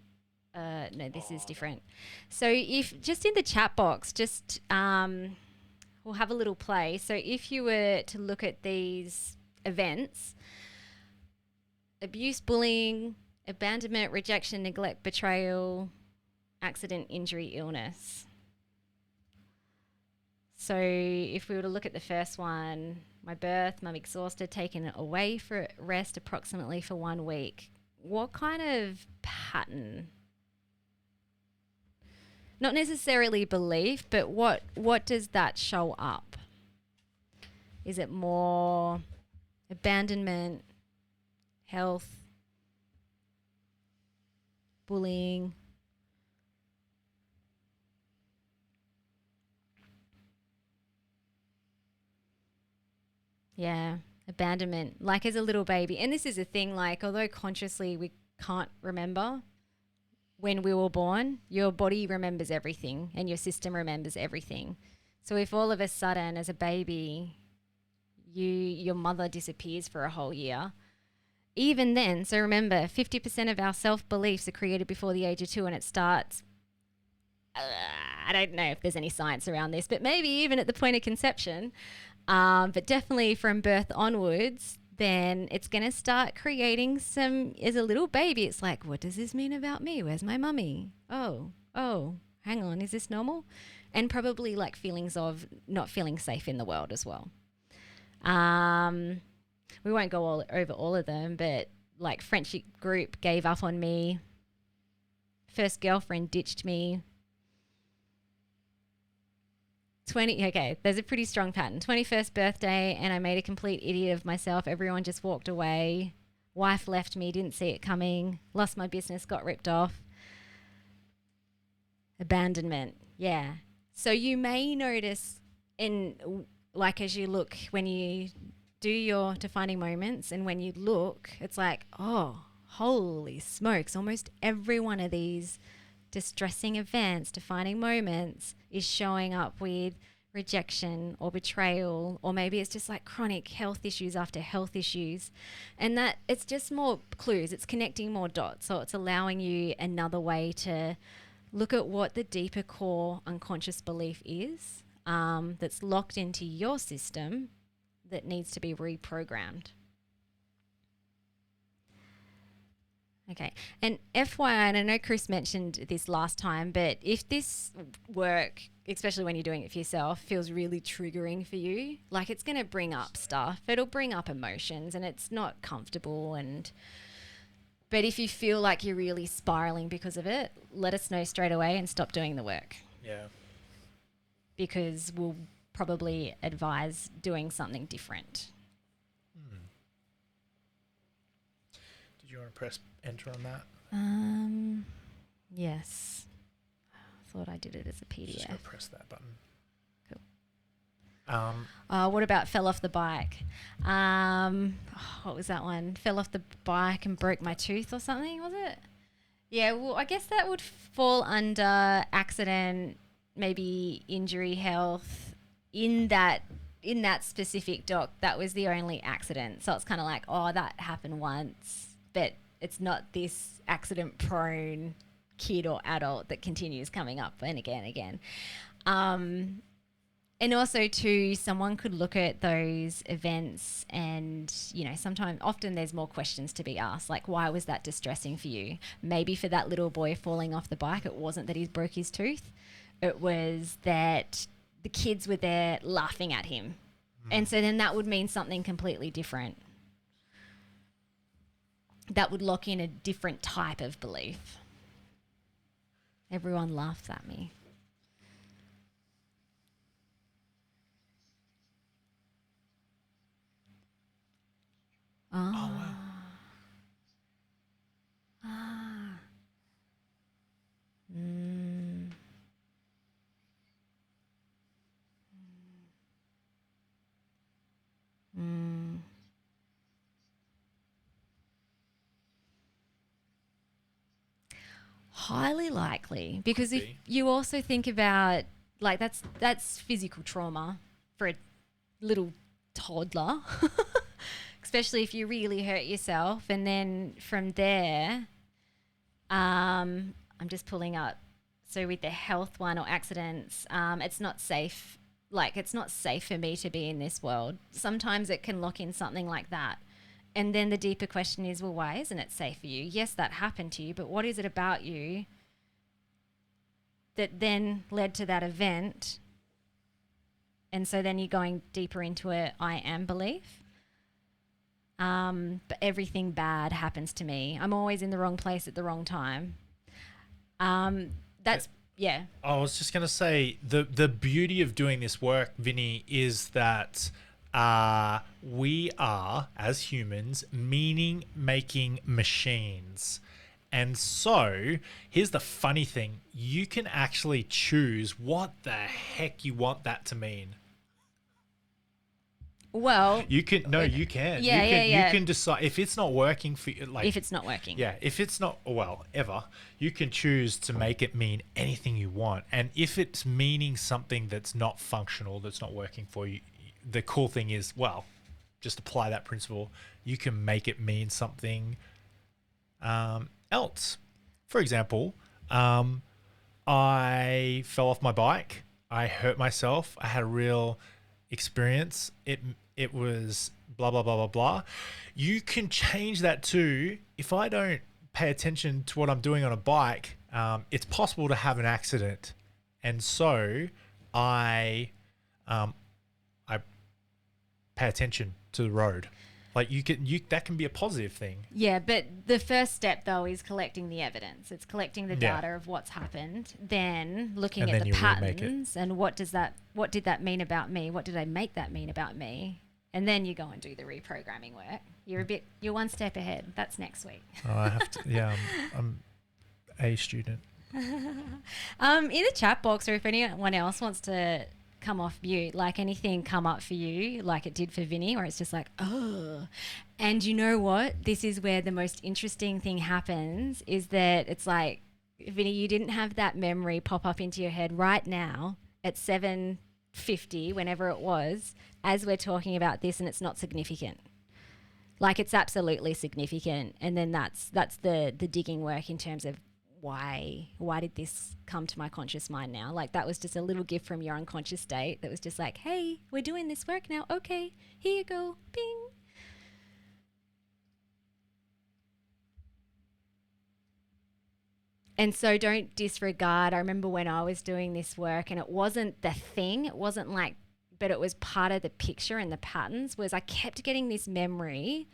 no, this is different. So if just in the chat box, just we'll have a little play. So if you were to look at these events, abuse, bullying, abandonment, rejection, neglect, betrayal, accident, injury, illness. So if we were to look at the first one, my birth, I'm exhausted, taken away for rest approximately for 1 week. What kind of pattern? Not necessarily belief, but what does that show up? Is it more abandonment, health, bullying? Yeah, abandonment, like as a little baby. And this is a thing, like, although consciously we can't remember, when we were born, your body remembers everything and your system remembers everything. So if all of a sudden as a baby, your mother disappears for a whole year, even then, so remember, 50% of our self-beliefs are created before the age of 2 and it starts, I don't know if there's any science around this, but maybe even at the point of conception, but definitely from birth onwards, then it's going to start creating some, as a little baby, it's like, what does this mean about me? Where's my mummy? Oh, hang on, is this normal? And probably like feelings of not feeling safe in the world as well. We won't go over all of them, but like friendship group gave up on me. First girlfriend ditched me. There's a pretty strong pattern. 21st birthday, and I made a complete idiot of myself. Everyone just walked away. Wife left me, didn't see it coming. Lost my business, got ripped off. Abandonment, yeah. So you may notice, and like as you look, when you do your defining moments and when you look, it's like, oh, holy smokes, almost every one of these distressing events, defining moments is showing up with rejection or betrayal, or maybe it's just like chronic health issues after health issues. And that it's just more clues, it's connecting more dots. So it's allowing you another way to look at what the deeper core unconscious belief is, that's locked into your system that needs to be reprogrammed. Okay. And FYI, and I know Chris mentioned this last time, but if this work, especially when you're doing it for yourself, feels really triggering for you, like it's going to bring up stuff. It'll bring up emotions and it's not comfortable. But if you feel like you're really spiraling because of it, let us know straight away and stop doing the work. Yeah. Because we'll probably advise doing something different. Did you want to press enter on that? Yes. I thought I did it as a PDF. Just go press that button. Cool. What about fell off the bike? What was that one? Fell off the bike and broke my tooth or something, was it? Yeah, well, I guess that would fall under accident, maybe injury, health. In that specific doc, that was the only accident. So it's kind of like, oh, that happened once, but it's not this accident-prone kid or adult that continues coming up and again. And also too, someone could look at those events and, often there's more questions to be asked, like why was that distressing for you? Maybe for that little boy falling off the bike, it wasn't that he broke his tooth. It was that the kids were there laughing at him. And so then that would mean something completely different. That would lock in a different type of belief. Everyone laughs at me. Oh, wow. Highly likely, because if you also think about, like, that's physical trauma for a little toddler, especially if you really hurt yourself. And then from there, I'm just pulling up. So with the health one or accidents, it's not safe. Like, it's not safe for me to be in this world. Sometimes it can lock in something like that. And then the deeper question is, well, why isn't it safe for you? Yes, that happened to you, but what is it about you that then led to that event? And so then you're going deeper into a I am belief. But everything bad happens to me. I'm always in the wrong place at the wrong time. Yeah. I was just going to say the beauty of doing this work, Vinny, is that we are, as humans, meaning-making machines. And so here's the funny thing. You can actually choose what the heck you want that to mean. Well, you can. You can. Yeah. You can decide if it's not working for you. Like, if it's not working. Yeah. If it's not, ever, you can choose to make it mean anything you want. And if it's meaning something that's not functional, that's not working for you, the cool thing is, just apply that principle. You can make it mean something else. For example, I fell off my bike. I hurt myself. I had a real experience. It was blah, blah, blah, blah, blah. You can change that to, if I don't pay attention to what I'm doing on a bike, it's possible to have an accident. And so I pay attention to the road. Like that can be a positive thing. Yeah, but the first step though is collecting the evidence. It's collecting the data of what's happened, then looking at the patterns and what did that mean about me? What did I make that mean about me? And then you go and do the reprogramming work. You're one step ahead. That's next week. Oh, I have to. Yeah, I'm a student. In the chat box, or if anyone else wants to come off mute. Like anything come up for you, like it did for Vinny, where it's just like, oh. And you know what? This is where the most interesting thing happens, is that it's like, Vinny, you didn't have that memory pop up into your head right now at 7:50, whenever it was, as we're talking about this, and it's not significant. Like, it's absolutely significant. And then that's the digging work in terms of why did this come to my conscious mind now? Like, that was just a little gift from your unconscious state that was just like, hey, we're doing this work now. Okay, here you go. Bing. And so don't disregard. I remember when I was doing this work, and it wasn't the thing, it wasn't like, but it was part of the picture and the patterns, was I kept getting this memory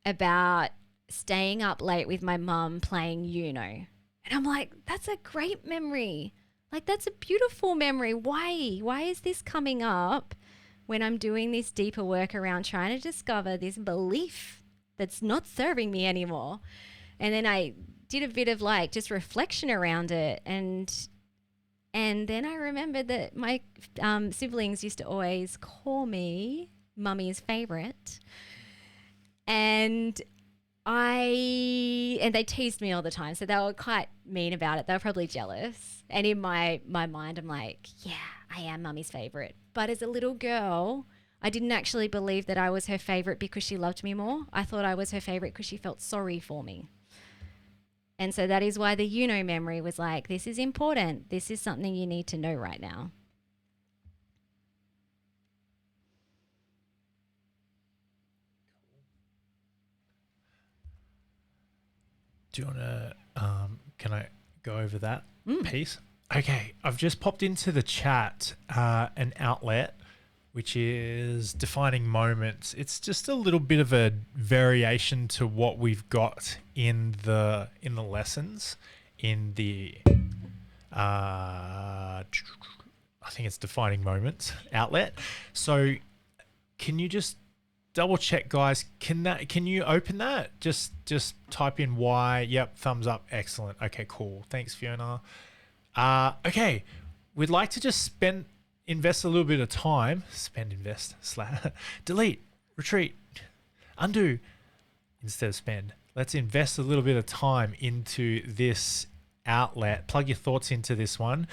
about staying up late with my mum playing Uno. And I'm like, that's a great memory. Like, that's a beautiful memory. Why? Why is this coming up when I'm doing this deeper work around trying to discover this belief that's not serving me anymore? And then I did a bit of like just reflection around it, and then I remembered that my siblings used to always call me Mummy's favorite, and they teased me all the time, so they were quite mean about it. They were probably jealous, and in my mind I'm like, yeah, I am Mummy's favorite. But as a little girl, I didn't actually believe that I was her favorite because she loved me more. I thought I was her favorite because she felt sorry for me. And so that is why the memory was like, this is important. This is something you need to know right now. Do you want to, can I go over that piece? Okay, I've just popped into the chat an outlet, which is defining moments. It's just a little bit of a variation to what we've got in the lessons in the I think it's defining moments outlet. So can you just double check, guys? Can you open that? Just type in Y. Yep, thumbs up. Excellent. Okay, cool. Thanks, Fiona. Okay, we'd like to just invest a little bit of time, delete, retreat, undo instead of spend. Let's invest a little bit of time into this outlet. Plug your thoughts into this one.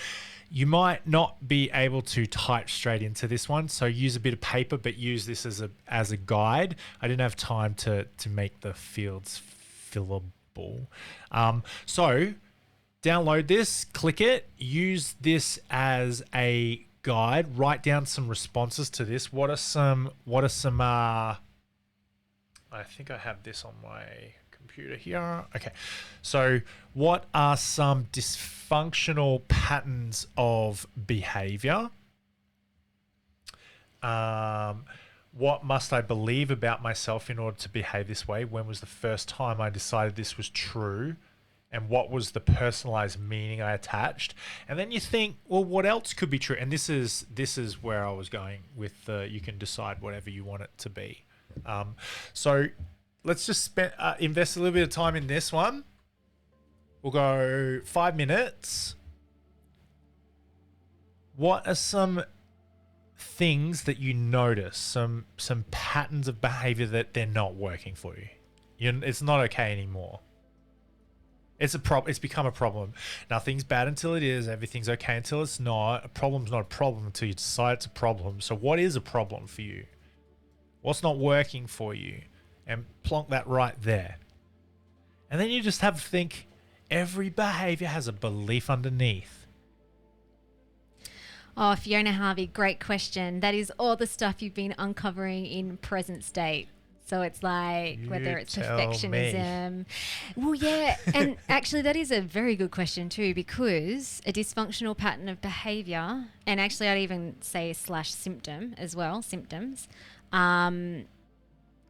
You might not be able to type straight into this one, so use a bit of paper, but use this as a guide. I didn't have time to make the fields fillable. So download this, click it, use this as a guide, write down some responses to this. What are some I think I have this on my computer here. Okay, so what are some dysfunctional patterns of behavior? What must I believe about myself in order to behave this way? When was the first time I decided this was true? And what was the personalized meaning I attached? And then you think, well, what else could be true? And this is where I was going with you can decide whatever you want it to be. So let's just invest a little bit of time in this one. We'll go 5 minutes. What are some things that you notice, some patterns of behavior that they're not working for you? It's not okay anymore. It's become a problem. Nothing's bad until it is. Everything's okay until it's not. A problem's not a problem until you decide it's a problem. So what is a problem for you? What's not working for you? And plonk that right there. And then you just have to think, every behavior has a belief underneath. Oh, Fiona Harvey, great question. That is all the stuff you've been uncovering in present state. So it's like, whether it's perfectionism. Well, yeah. And actually, that is a very good question too, because a dysfunctional pattern of behavior, and actually I'd even say /symptom as well, symptoms,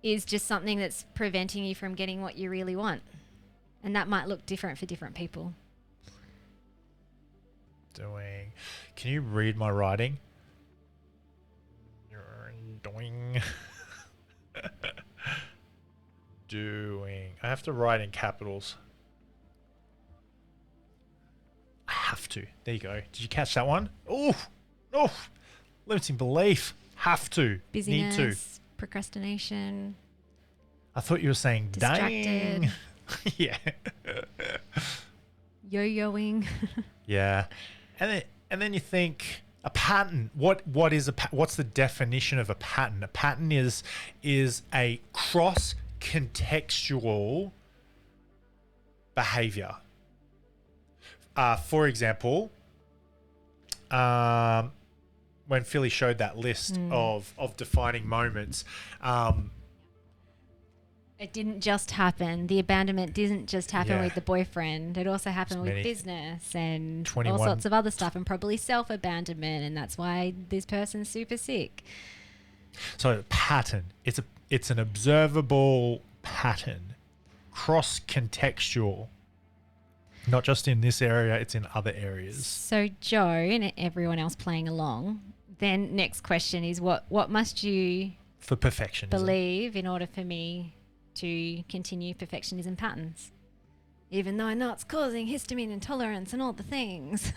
is just something that's preventing you from getting what you really want. And that might look different for different people. Can you read my writing? Doing. I have to write in capitals. I have to. There you go. Did you catch that one? Oh, Limiting belief. Have to. Busyness, Need to. procrastination, I thought you were saying distracted, dying. Yeah. yo-yoing. Yeah. And then you think a pattern. What's the definition of a pattern? A pattern is a cross contextual behavior. For example, when Philly showed that list of defining moments, it didn't just happen. The abandonment didn't just happen Yeah. with the boyfriend. It also happened with many- business and 21 all sorts of other stuff, and probably self-abandonment, and that's why this person's super sick. So a pattern. It's an observable pattern, cross contextual. Not just in this area, it's in other areas. So Joe and everyone else playing along, then next question is what must you For perfectionism. believe in order for me to continue perfectionism patterns? Even though I know it's causing histamine intolerance and all the things.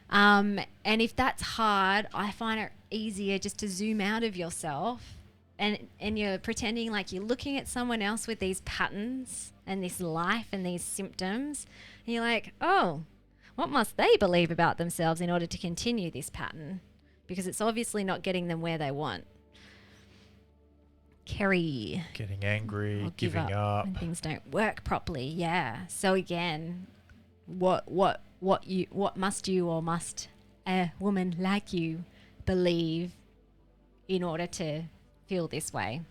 And if that's hard, I find it easier just to zoom out of yourself and you're pretending like you're looking at someone else with these patterns and this life and these symptoms. And you're like, oh, what must they believe about themselves in order to continue this pattern? Because it's obviously not getting them where they want. Kerry. Getting angry, Or give giving up. when things don't work properly. Yeah. So again, what must you or must a woman like you believe in order to feel this way?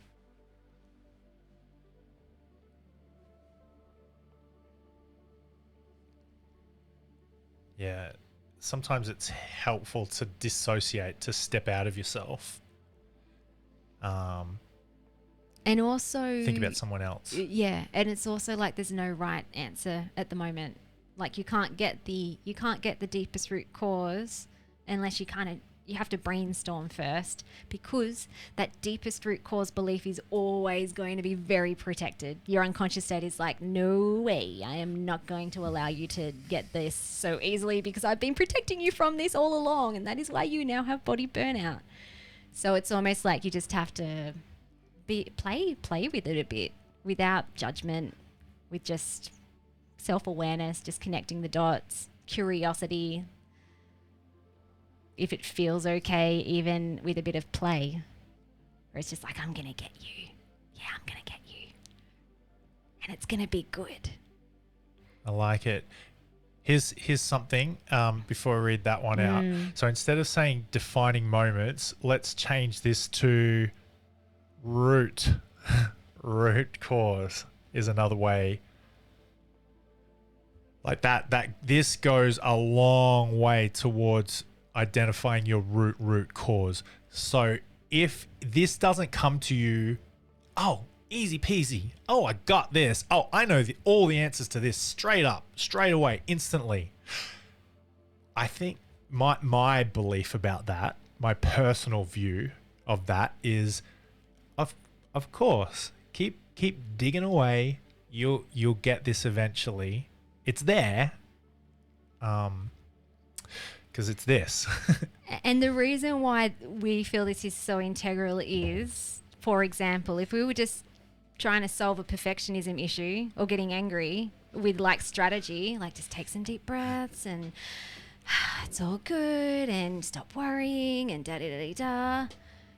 Yeah. Sometimes it's helpful to dissociate, to step out of yourself. And also Think about someone else. Yeah, and it's also like there's no right answer at the moment. Like you can't get the deepest root cause unless you have to brainstorm first, because that deepest root cause belief is always going to be very protected. Your unconscious state is like, no way, I am not going to allow you to get this so easily because I've been protecting you from this all along, and that is why you now have body burnout. So it's almost like you just have to play with it a bit without judgment, with just self-awareness, just connecting the dots, curiosity. If it feels okay, even with a bit of play, where it's just like, I'm gonna get you. Yeah, I'm gonna get you. And it's gonna be good. I like it. Here's something before I read that one out. So instead of saying defining moments, let's change this to root cause is another way. Like that this goes a long way towards identifying your root cause. So if this doesn't come to you, oh, easy peasy, oh, I got this, oh, I know all the answers to this straight up, straight away, instantly. I think my belief about that, my personal view of that is, of course, keep digging away. You'll get this eventually. It's there, because it's this. And the reason why we feel this is so integral is, for example, if we were just trying to solve a perfectionism issue or getting angry with like strategy, like just take some deep breaths and it's all good and stop worrying and da-da-da-da-da.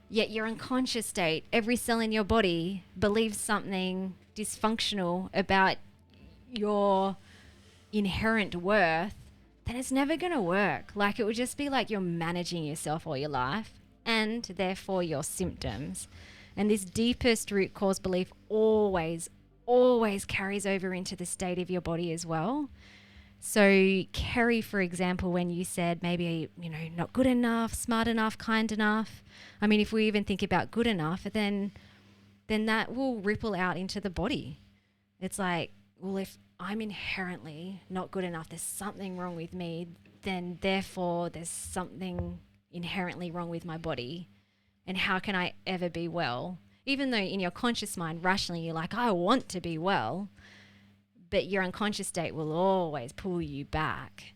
Yet your unconscious state, every cell in your body believes something dysfunctional about your inherent worth, then it's never going to work. Like it would just be like you're managing yourself all your life and therefore your symptoms. And this deepest root cause belief always carries over into the state of your body as well. So Kerry, for example, when you said maybe, not good enough, smart enough, kind enough. I mean, if we even think about good enough, then that will ripple out into the body. It's like, well, if I'm inherently not good enough, there's something wrong with me, then therefore there's something inherently wrong with my body. And how can I ever be well? Even though in your conscious mind, rationally, you're like, I want to be well. But your unconscious state will always pull you back.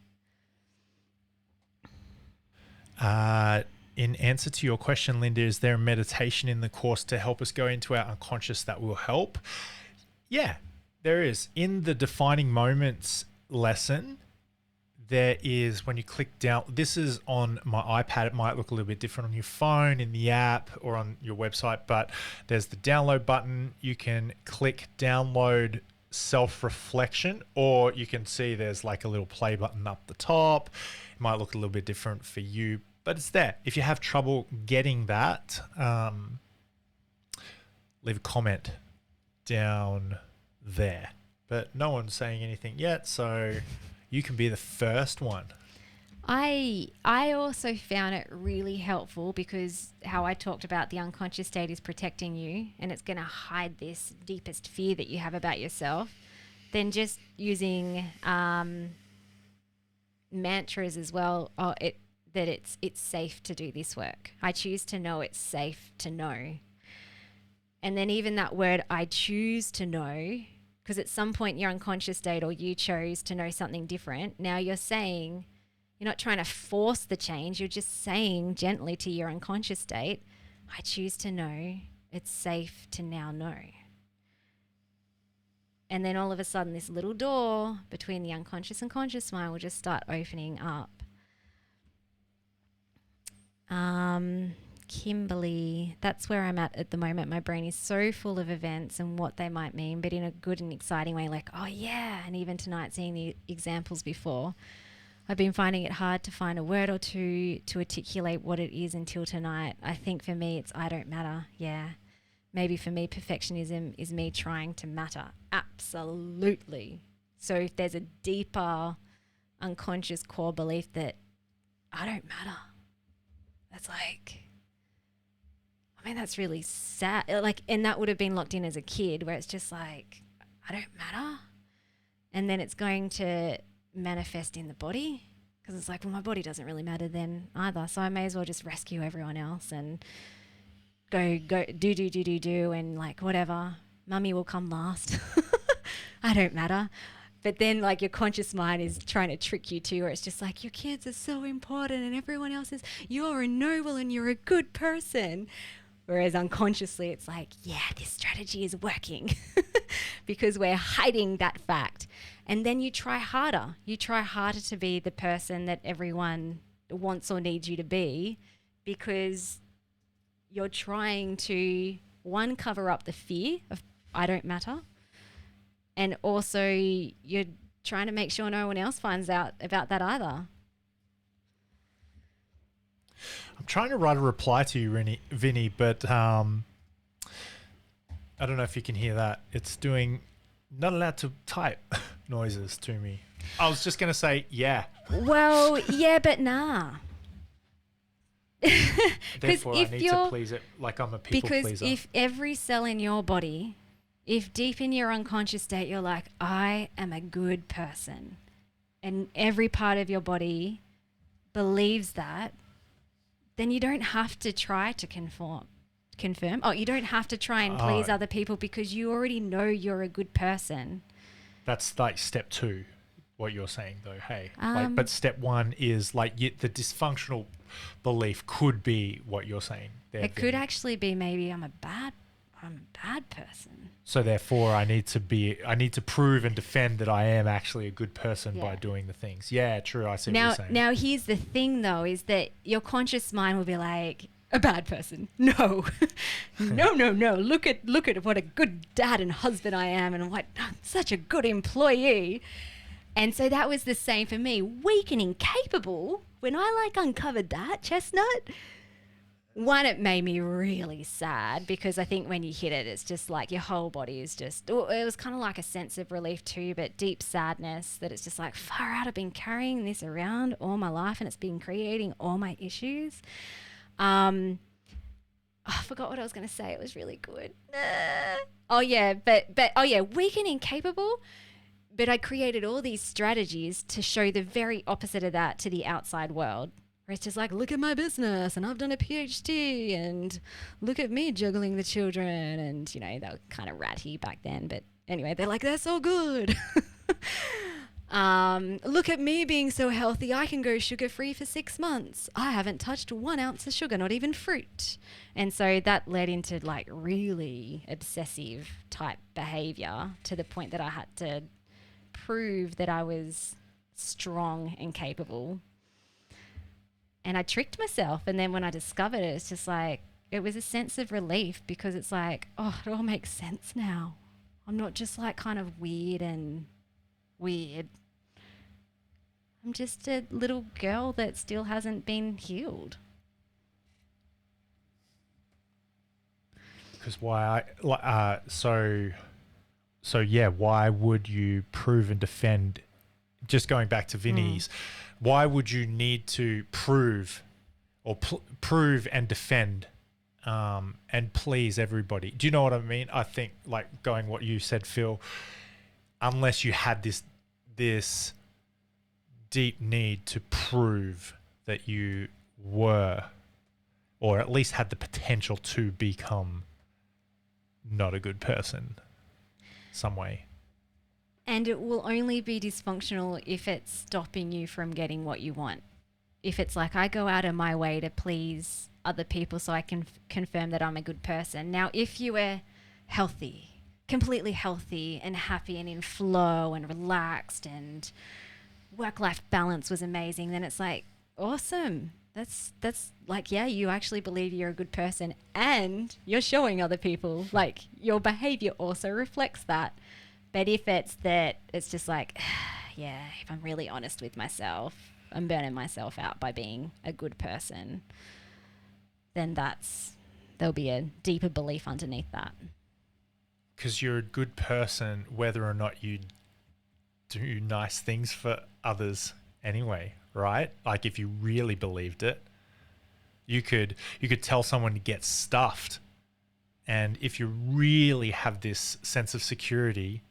in answer to your question, Linda, is there a meditation in the course to help us go into our unconscious that will help? Yeah, there is. In the defining moments lesson, there is, when you click down, this is on my iPad, it might look a little bit different on your phone, in the app, or on your website, but there's the download button. You can click download self-reflection, or you can see there's like a little play button up the top. It might look a little bit different for you, but it's there. If you have trouble getting that, leave a comment down there. But no one's saying anything yet, so you can be the first one. I also found it really helpful because how I talked about the unconscious state is protecting you, and it's going to hide this deepest fear that you have about yourself. Then just using mantras as well. That it's safe to do this work. I choose to know it's safe to know. And then even that word, I choose to know, because at some point in your unconscious state, or you chose to know something different. Now you're saying, you're not trying to force the change. You're just saying gently to your unconscious state, I choose to know it's safe to now know. And then all of a sudden, this little door between the unconscious and conscious mind will just start opening up. Kimberly, that's where I'm at the moment. My brain is so full of events and what they might mean, but in a good and exciting way, like, oh yeah. And even tonight, seeing the examples before, I've been finding it hard to find a word or two to articulate what it is until tonight. I think for me, it's I don't matter. Yeah. Maybe for me, perfectionism is me trying to matter. Absolutely. So if there's a deeper unconscious core belief that I don't matter, that's like, I mean, that's really sad. Like, and that would have been locked in as a kid, where it's just like, I don't matter. And then it's going to manifest in the body, because it's like, well, my body doesn't really matter then either. So I may as well just rescue everyone else and go do, and like, whatever. Mummy will come last. I don't matter. But then like your conscious mind is trying to trick you too, where it's just like, your kids are so important and everyone else is, you're a noble and you're a good person. Whereas unconsciously it's like, yeah, this strategy is working because we're hiding that fact. And then you try harder. You try harder to be the person that everyone wants or needs you to be, because you're trying to, one, cover up the fear of I don't matter. And also you're trying to make sure no one else finds out about that either. I'm trying to write a reply to you, Vinny, but I don't know if you can hear that. It's doing not allowed to type noises to me. I was just going to say, yeah. Well, yeah, but nah. Therefore, I need to please it like I'm a people pleaser. Because if every cell in your body, if deep in your unconscious state, you're like, I am a good person, and every part of your body believes that, then you don't have to try to confirm. Oh, you don't have to try and please other people, because you already know you're a good person. That's like step 2, what you're saying though. Hey, but step 1 is like the dysfunctional belief could be what you're saying. It could actually be, maybe I'm a bad person. So therefore I need to prove and defend that I am actually a good person by doing the things. Yeah, true. I see what you're saying. Now here's the thing though, is that your conscious mind will be like, a bad person. No, no. Look at what a good dad and husband I am, and what I'm such a good employee. And so that was the same for me. Weak and incapable. When I uncovered that, Chestnut, one, it made me really sad, because I think when you hit it, it's just like your whole body is just, it was kind of like a sense of relief too, but deep sadness that it's just like, far out, I've been carrying this around all my life and it's been creating all my issues. I forgot what I was going to say. It was really good. Weak and incapable. But I created all these strategies to show the very opposite of that to the outside world, where it's just like, look at my business and I've done a PhD and look at me juggling the children. And, they were kind of ratty back then. But anyway, they're like, that's so good. Look at me being so healthy. I can go sugar free for 6 months. I haven't touched 1 ounce of sugar, not even fruit. And so that led into like really obsessive type behavior to the point that I had to prove that I was strong and capable. And I tricked myself. And then when I discovered it, it's just like, it was a sense of relief because it's like, oh, it all makes sense now. I'm not just like kind of weird. I'm just a little girl that still hasn't been healed. Because why would you prove and defend? Just going back to Vinny's, why would you need to prove or prove and defend and please everybody? Do you know what I mean? I think like going what you said, Phil, unless you had this deep need to prove that you were, or at least had the potential to become not a good person some way. And it will only be dysfunctional if it's stopping you from getting what you want. If it's like, I go out of my way to please other people so I can confirm that I'm a good person. Now, if you were healthy, completely healthy and happy and in flow and relaxed and work-life balance was amazing, then it's like, awesome. That's like, yeah, you actually believe you're a good person and you're showing other people, like your behavior also reflects that. But if it's that, it's just like, yeah, if I'm really honest with myself, I'm burning myself out by being a good person, then there'll be a deeper belief underneath that. Because you're a good person whether or not you do nice things for others anyway, right? Like if you really believed it, you could tell someone to get stuffed. And if you really have this sense of security,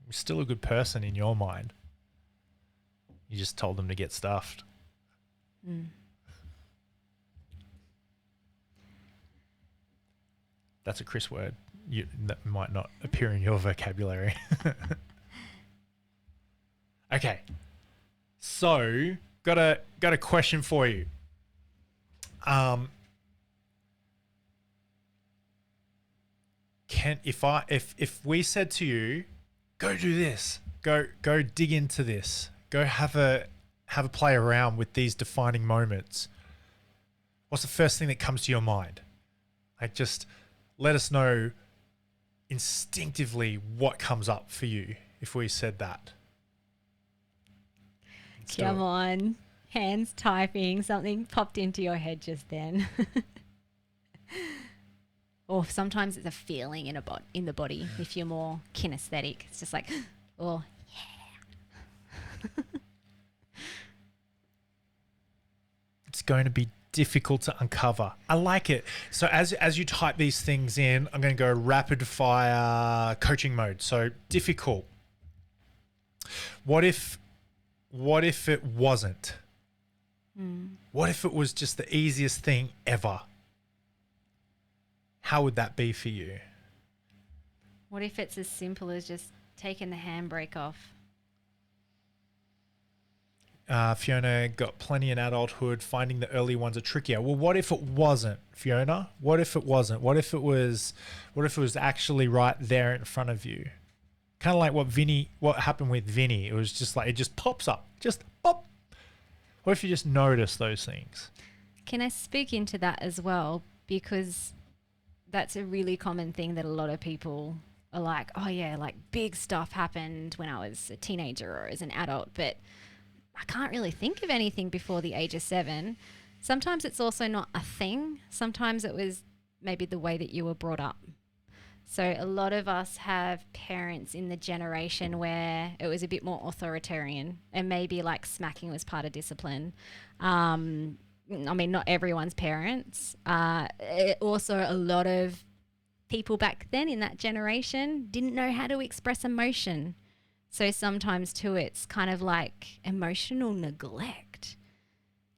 you're still a good person in your mind. You just told them to get stuffed. That's a Chris word. That might not appear in your vocabulary. Okay. So, got a question for you. If we said to you, go do this, go dig into this, go have a play around with these defining moments, what's the first thing that comes to your mind? Like, just let us know instinctively what comes up for you if we said that. Come on. Hands typing. Something popped into your head just then. Or sometimes it's a feeling in the body. If you're more kinesthetic, it's just like, oh, yeah. It's going to be difficult to uncover. I like it. So as you type these things in, I'm going to go rapid fire coaching mode. So difficult. What if it wasn't? What if it was just the easiest thing ever? How would that be for you? What if it's as simple as just taking the handbrake off? Fiona got plenty in adulthood. Finding the early ones are trickier. Well, what if it wasn't, Fiona? What if it wasn't? What if it was actually right there in front of you? Kind of like what happened with Vinny. It was just like, it just pops up. Just pop. What if you just notice those things? Can I speak into that as well? Because that's a really common thing that a lot of people are like, oh yeah, like big stuff happened when I was a teenager or as an adult, but I can't really think of anything before the age of 7. Sometimes it's also not a thing. Sometimes it was maybe the way that you were brought up. So a lot of us have parents in the generation where it was a bit more authoritarian and maybe like smacking was part of discipline. I mean, not everyone's parents. Also, a lot of people back then in that generation didn't know how to express emotion. So sometimes too, it's kind of like emotional neglect.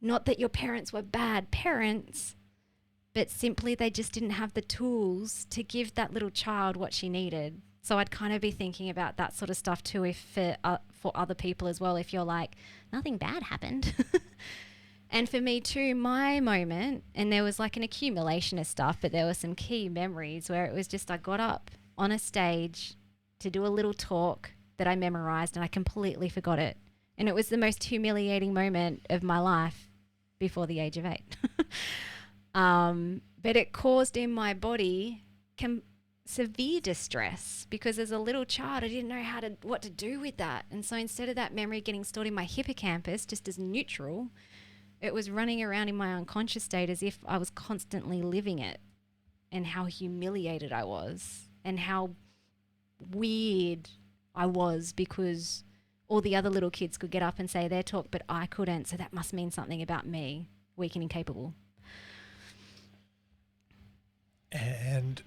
Not that your parents were bad parents, but simply they just didn't have the tools to give that little child what she needed. So I'd kind of be thinking about that sort of stuff too, if for other people as well if you're like, nothing bad happened. And for me too, my moment, and there was like an accumulation of stuff, but there were some key memories where it was just I got up on a stage to do a little talk that I memorized and I completely forgot it. And it was the most humiliating moment of my life before the age of 8. But it caused in my body severe distress because as a little child, I didn't know what to do with that. And so instead of that memory getting stored in my hippocampus just as neutral, it was running around in my unconscious state as if I was constantly living it, and how humiliated I was and how weird I was because all the other little kids could get up and say their talk, but I couldn't. So that must mean something about me, weak and incapable. And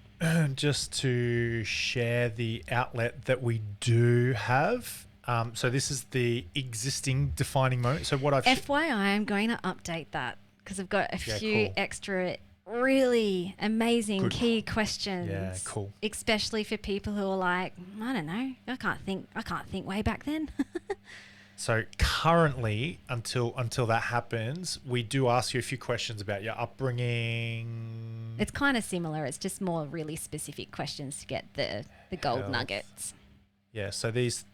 just to share the outlet that we do have. So this is the existing defining moment. So what I've FYI, I'm going to update that because I've got a few extra really amazing key questions. Yeah, cool. Especially for people who are like, I don't know, I can't think way back then. So currently, until that happens, we do ask you a few questions about your upbringing. It's kind of similar. It's just more really specific questions to get the gold nuggets. Yeah. So these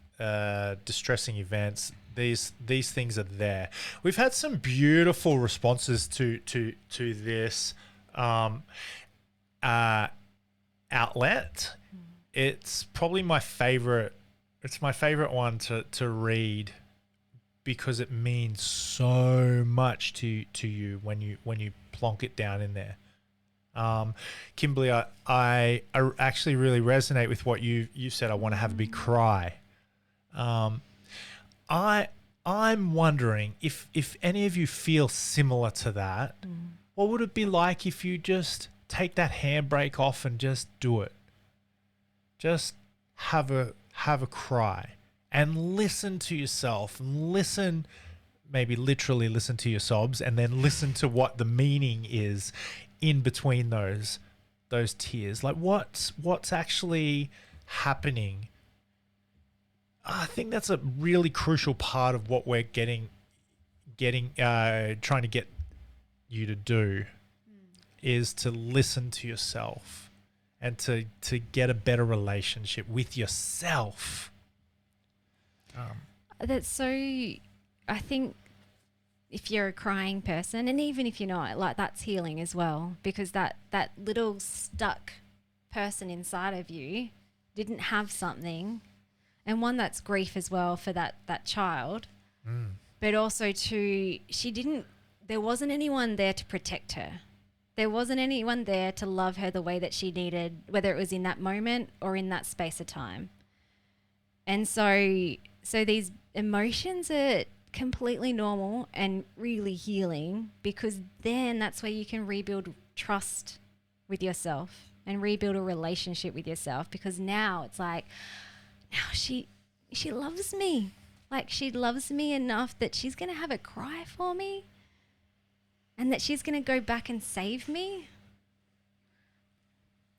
distressing events, these things are there. We've had some beautiful responses to this outlet. It's probably my favorite. It's my favorite one to read because it means so much to you when you plonk it down in there. Kimberly, I actually really resonate with what you said. I want to have a big cry. I'm wondering if any of you feel similar to that. What would it be like if you just take that handbrake off and just do it? Just have a cry and listen to yourself, and listen, maybe literally listen to your sobs, and then listen to what the meaning is in between those tears. Like what's actually happening? I think that's a really crucial part of what we're trying to get you to do is to listen to yourself and to get a better relationship with yourself. That's so, I think if you're a crying person, and even if you're not, like that's healing as well, because that little stuck person inside of you didn't have something, and one that's grief as well for that child, but also too, there wasn't anyone there to protect her. There wasn't anyone there to love her the way that she needed, whether it was in that moment or in that space of time. And so these emotions are completely normal and really healing, because then that's where you can rebuild trust with yourself and rebuild a relationship with yourself, because now it's like, now she loves me. Like she loves me enough that she's going to have a cry for me and that she's going to go back and save me.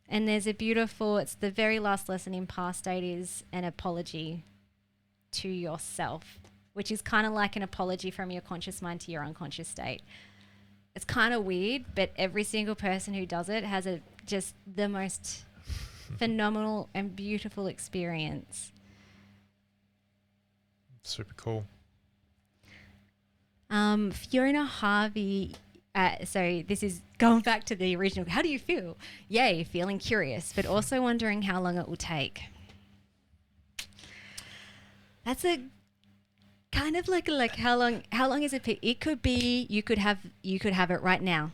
And there's it's the very last lesson in Past State is an apology to yourself, which is kind of like an apology from your conscious mind to your unconscious state. It's kind of weird, but every single person who does it has just the most phenomenal and beautiful experience. Super cool. Fiona Harvey, so this is going back to the original. How do you feel? Yay, feeling curious, but also wondering how long it will take. That's a kind of like how long is it? It could be you could have it right now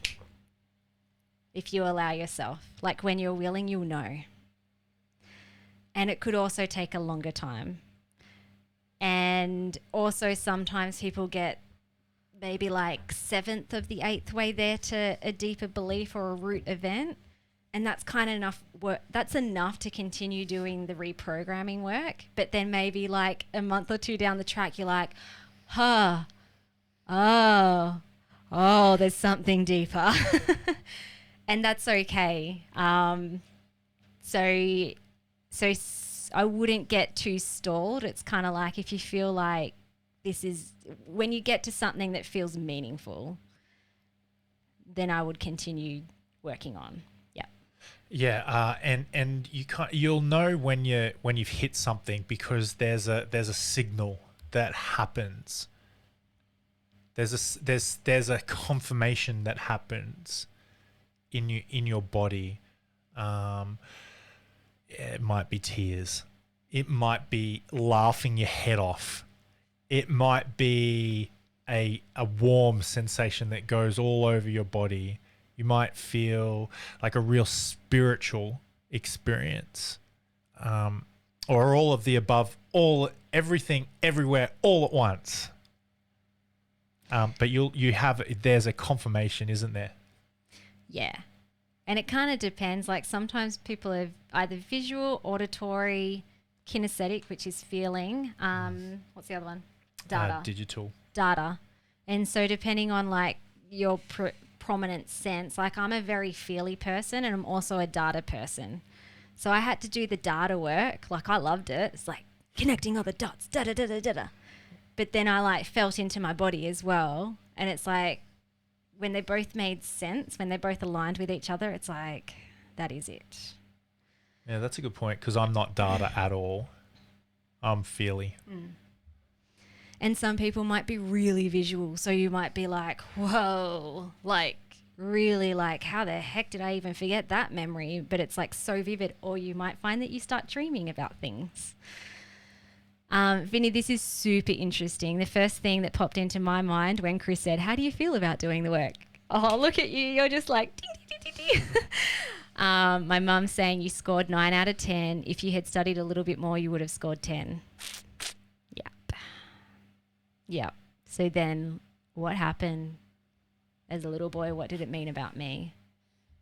if you allow yourself. Like when you're willing, you'll know. And it could also take a longer time. And also sometimes people get maybe like 7th of the 8th way there to a deeper belief or a root event. And that's kind of enough work. That's enough to continue doing the reprogramming work. But then maybe like a month or two down the track, you're like, oh, there's something deeper. And that's okay. So I wouldn't get too stalled. It's kind of like if you feel like this is when you get to something that feels meaningful, then I would continue working on. Yeah. Yeah, and you'll know when you've hit something because there's a signal that happens. There's a confirmation that happens in your body. It might be tears. It might be laughing your head off. It might be a warm sensation that goes all over your body. You might feel like a real spiritual experience, or all of the above, everything, everywhere, all at once. But there's a confirmation, isn't there? Yeah. And it kind of depends. Like sometimes people have either visual, auditory, kinesthetic, which is feeling. What's the other one? Data. Digital. Data. And so depending on like your prominent sense, like I'm a very feely person and I'm also a data person. So I had to do the data work. Like I loved it. It's like connecting all the dots, da-da-da-da-da-da. But then I like felt into my body as well. And it's like when they both made sense, when they both aligned with each other, it's like, that is it. Yeah, that's a good point because I'm not data at all. I'm feely. And some people might be really visual. So you might be like, whoa, like really like, how the heck did I even forget that memory? But it's like so vivid. Or you might find that you start dreaming about things. Vinny, this is super interesting. The first thing that popped into my mind when Chris said, how do you feel about doing the work? Oh, look at you. You're just like, ding, ding, ding, ding, ding. My mum's saying you scored 9 out of 10. If you had studied a little bit more, you would have scored 10. Yep. So then what happened as a little boy? What did it mean about me?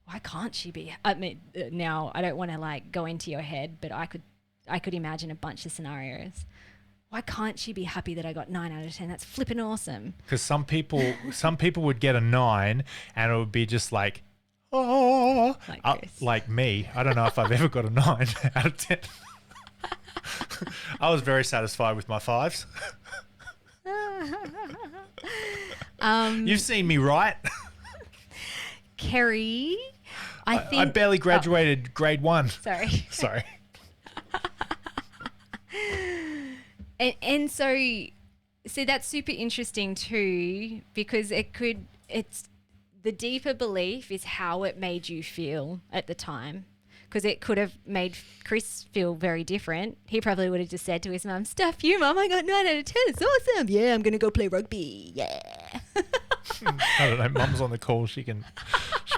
Why can't she be? I mean, now I don't want to like go into your head, but I could imagine a bunch of scenarios. Why can't she be happy that I got 9 out of 10? That's flipping awesome. Because some people would get a 9 and it would be just like, oh, like me. I don't know if I've ever got a 9 out of 10. I was very satisfied with my 5s. You've seen me, right? Kerry, I barely graduated grade 1. Sorry. And so that's super interesting too, because it's the deeper belief is how it made you feel at the time. Because it could have made Chris feel very different. He probably would have just said to his mum, stuff you, Mum, I got 9 out of 10. It's awesome. Yeah, I'm going to go play rugby. Yeah. I don't know. Mum's on the call. She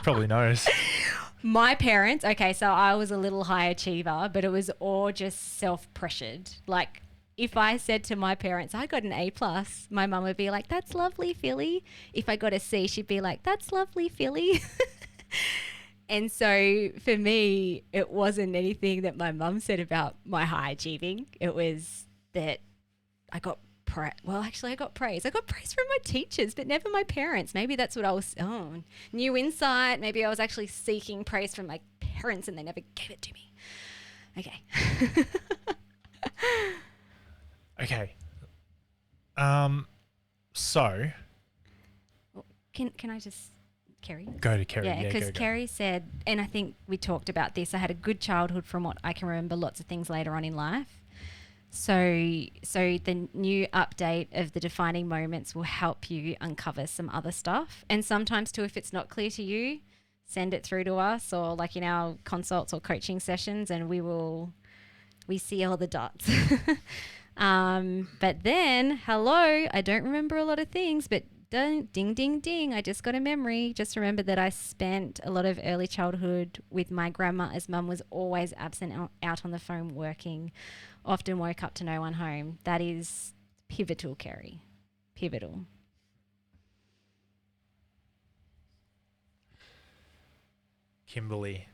probably knows. My parents, okay, so I was a little high achiever, but it was all just self-pressured. Like, if I said to my parents, I got an A+, my mum would be like, that's lovely, Philly. If I got a C, she'd be like, that's lovely, Philly. And so for me, it wasn't anything that my mum said about my high achieving. It was that I got praise. I got praise. I got praise from my teachers, but never my parents. Maybe that's what I was, new insight. Maybe I was actually seeking praise from my parents and they never gave it to me. Okay. Okay. So. Can I just... Kerry? Go to Kerry. Yeah, because Kerry said, and I think we talked about this, I had a good childhood from what I can remember, lots of things later on in life. So the new update of the defining moments will help you uncover some other stuff. And sometimes too, if it's not clear to you, send it through to us or like in our consults or coaching sessions and we see all the dots. But then, hello, I don't remember a lot of things, but ding, ding, ding. I just got a memory. Just remember that I spent a lot of early childhood with my grandma as mum was always absent out on the phone working, often woke up to no one home. That is pivotal, Kerry. Pivotal. Kimberly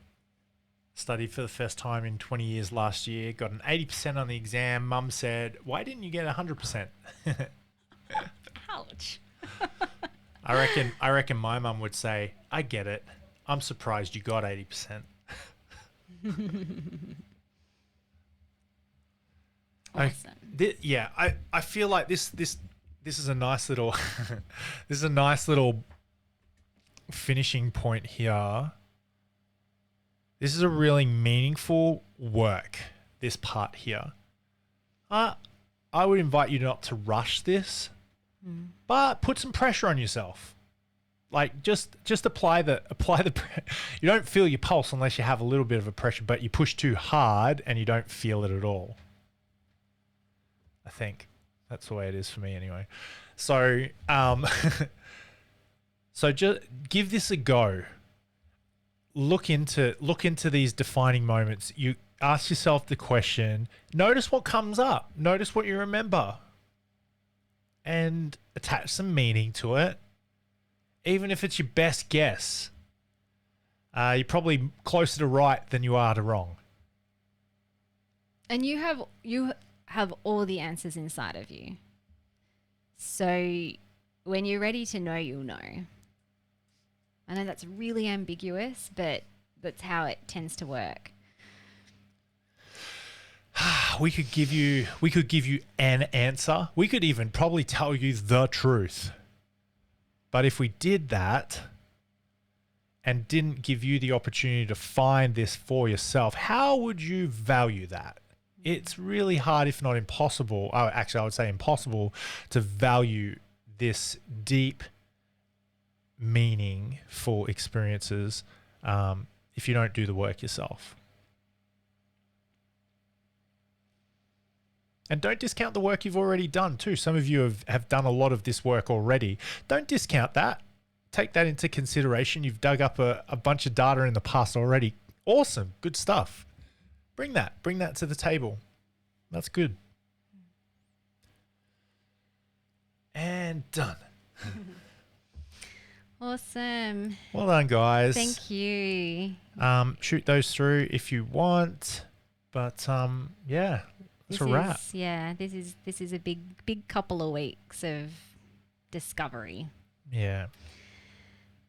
studied for the first time in 20 years last year, got an 80% on the exam. Mum said, why didn't you get 100%? Ouch. I reckon my mum would say, I get it. I'm surprised you got 80%. Awesome. I feel like this is a nice little this is a nice little finishing point here. This is a really meaningful work, this part here. I would invite you not to rush this, but put some pressure on yourself. Like just apply the you don't feel your pulse unless you have a little bit of a pressure, but you push too hard and you don't feel it at all. I think that's the way it is for me anyway. So so just give this a go. Look into these defining moments. You ask yourself the question, notice what comes up, notice what you remember, and attach some meaning to it. Even if it's your best guess, you're probably closer to right than you are to wrong. And you have all the answers inside of you. So when you're ready to know, you'll know. I know that's really ambiguous, but that's how it tends to work. We could give you an answer. We could even probably tell you the truth. But if we did that and didn't give you the opportunity to find this for yourself, how would you value that? It's really hard, if not impossible. Actually, I would say impossible to value this deep, meaningful experiences if you don't do the work yourself. And don't discount the work you've already done too. Some of you have done a lot of this work already. Don't discount that. Take that into consideration. You've dug up a bunch of data in the past already. Awesome. Good stuff. Bring that to the table. That's good. And done. Awesome. Well done, guys. Thank you. Shoot those through if you want. But yeah. It's a wrap. This is a big couple of weeks of discovery. Yeah.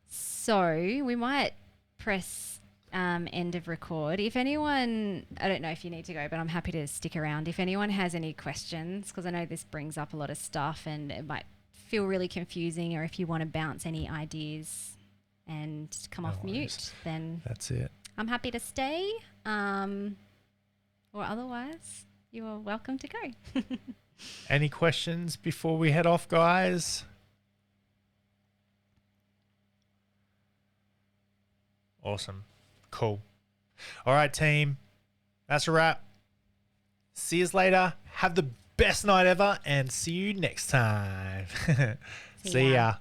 So we might press end of record. If anyone, I don't know if you need to go, but I'm happy to stick around. If anyone has any questions, because I know this brings up a lot of stuff and it might feel really confusing, or if you want to bounce any ideas and come off mute, then that's it. I'm happy to stay. Or otherwise, you are welcome to go. Any questions before we head off, guys? Awesome. Cool. All right, team. That's a wrap. See you later. Have the best night ever and see you next time. See ya.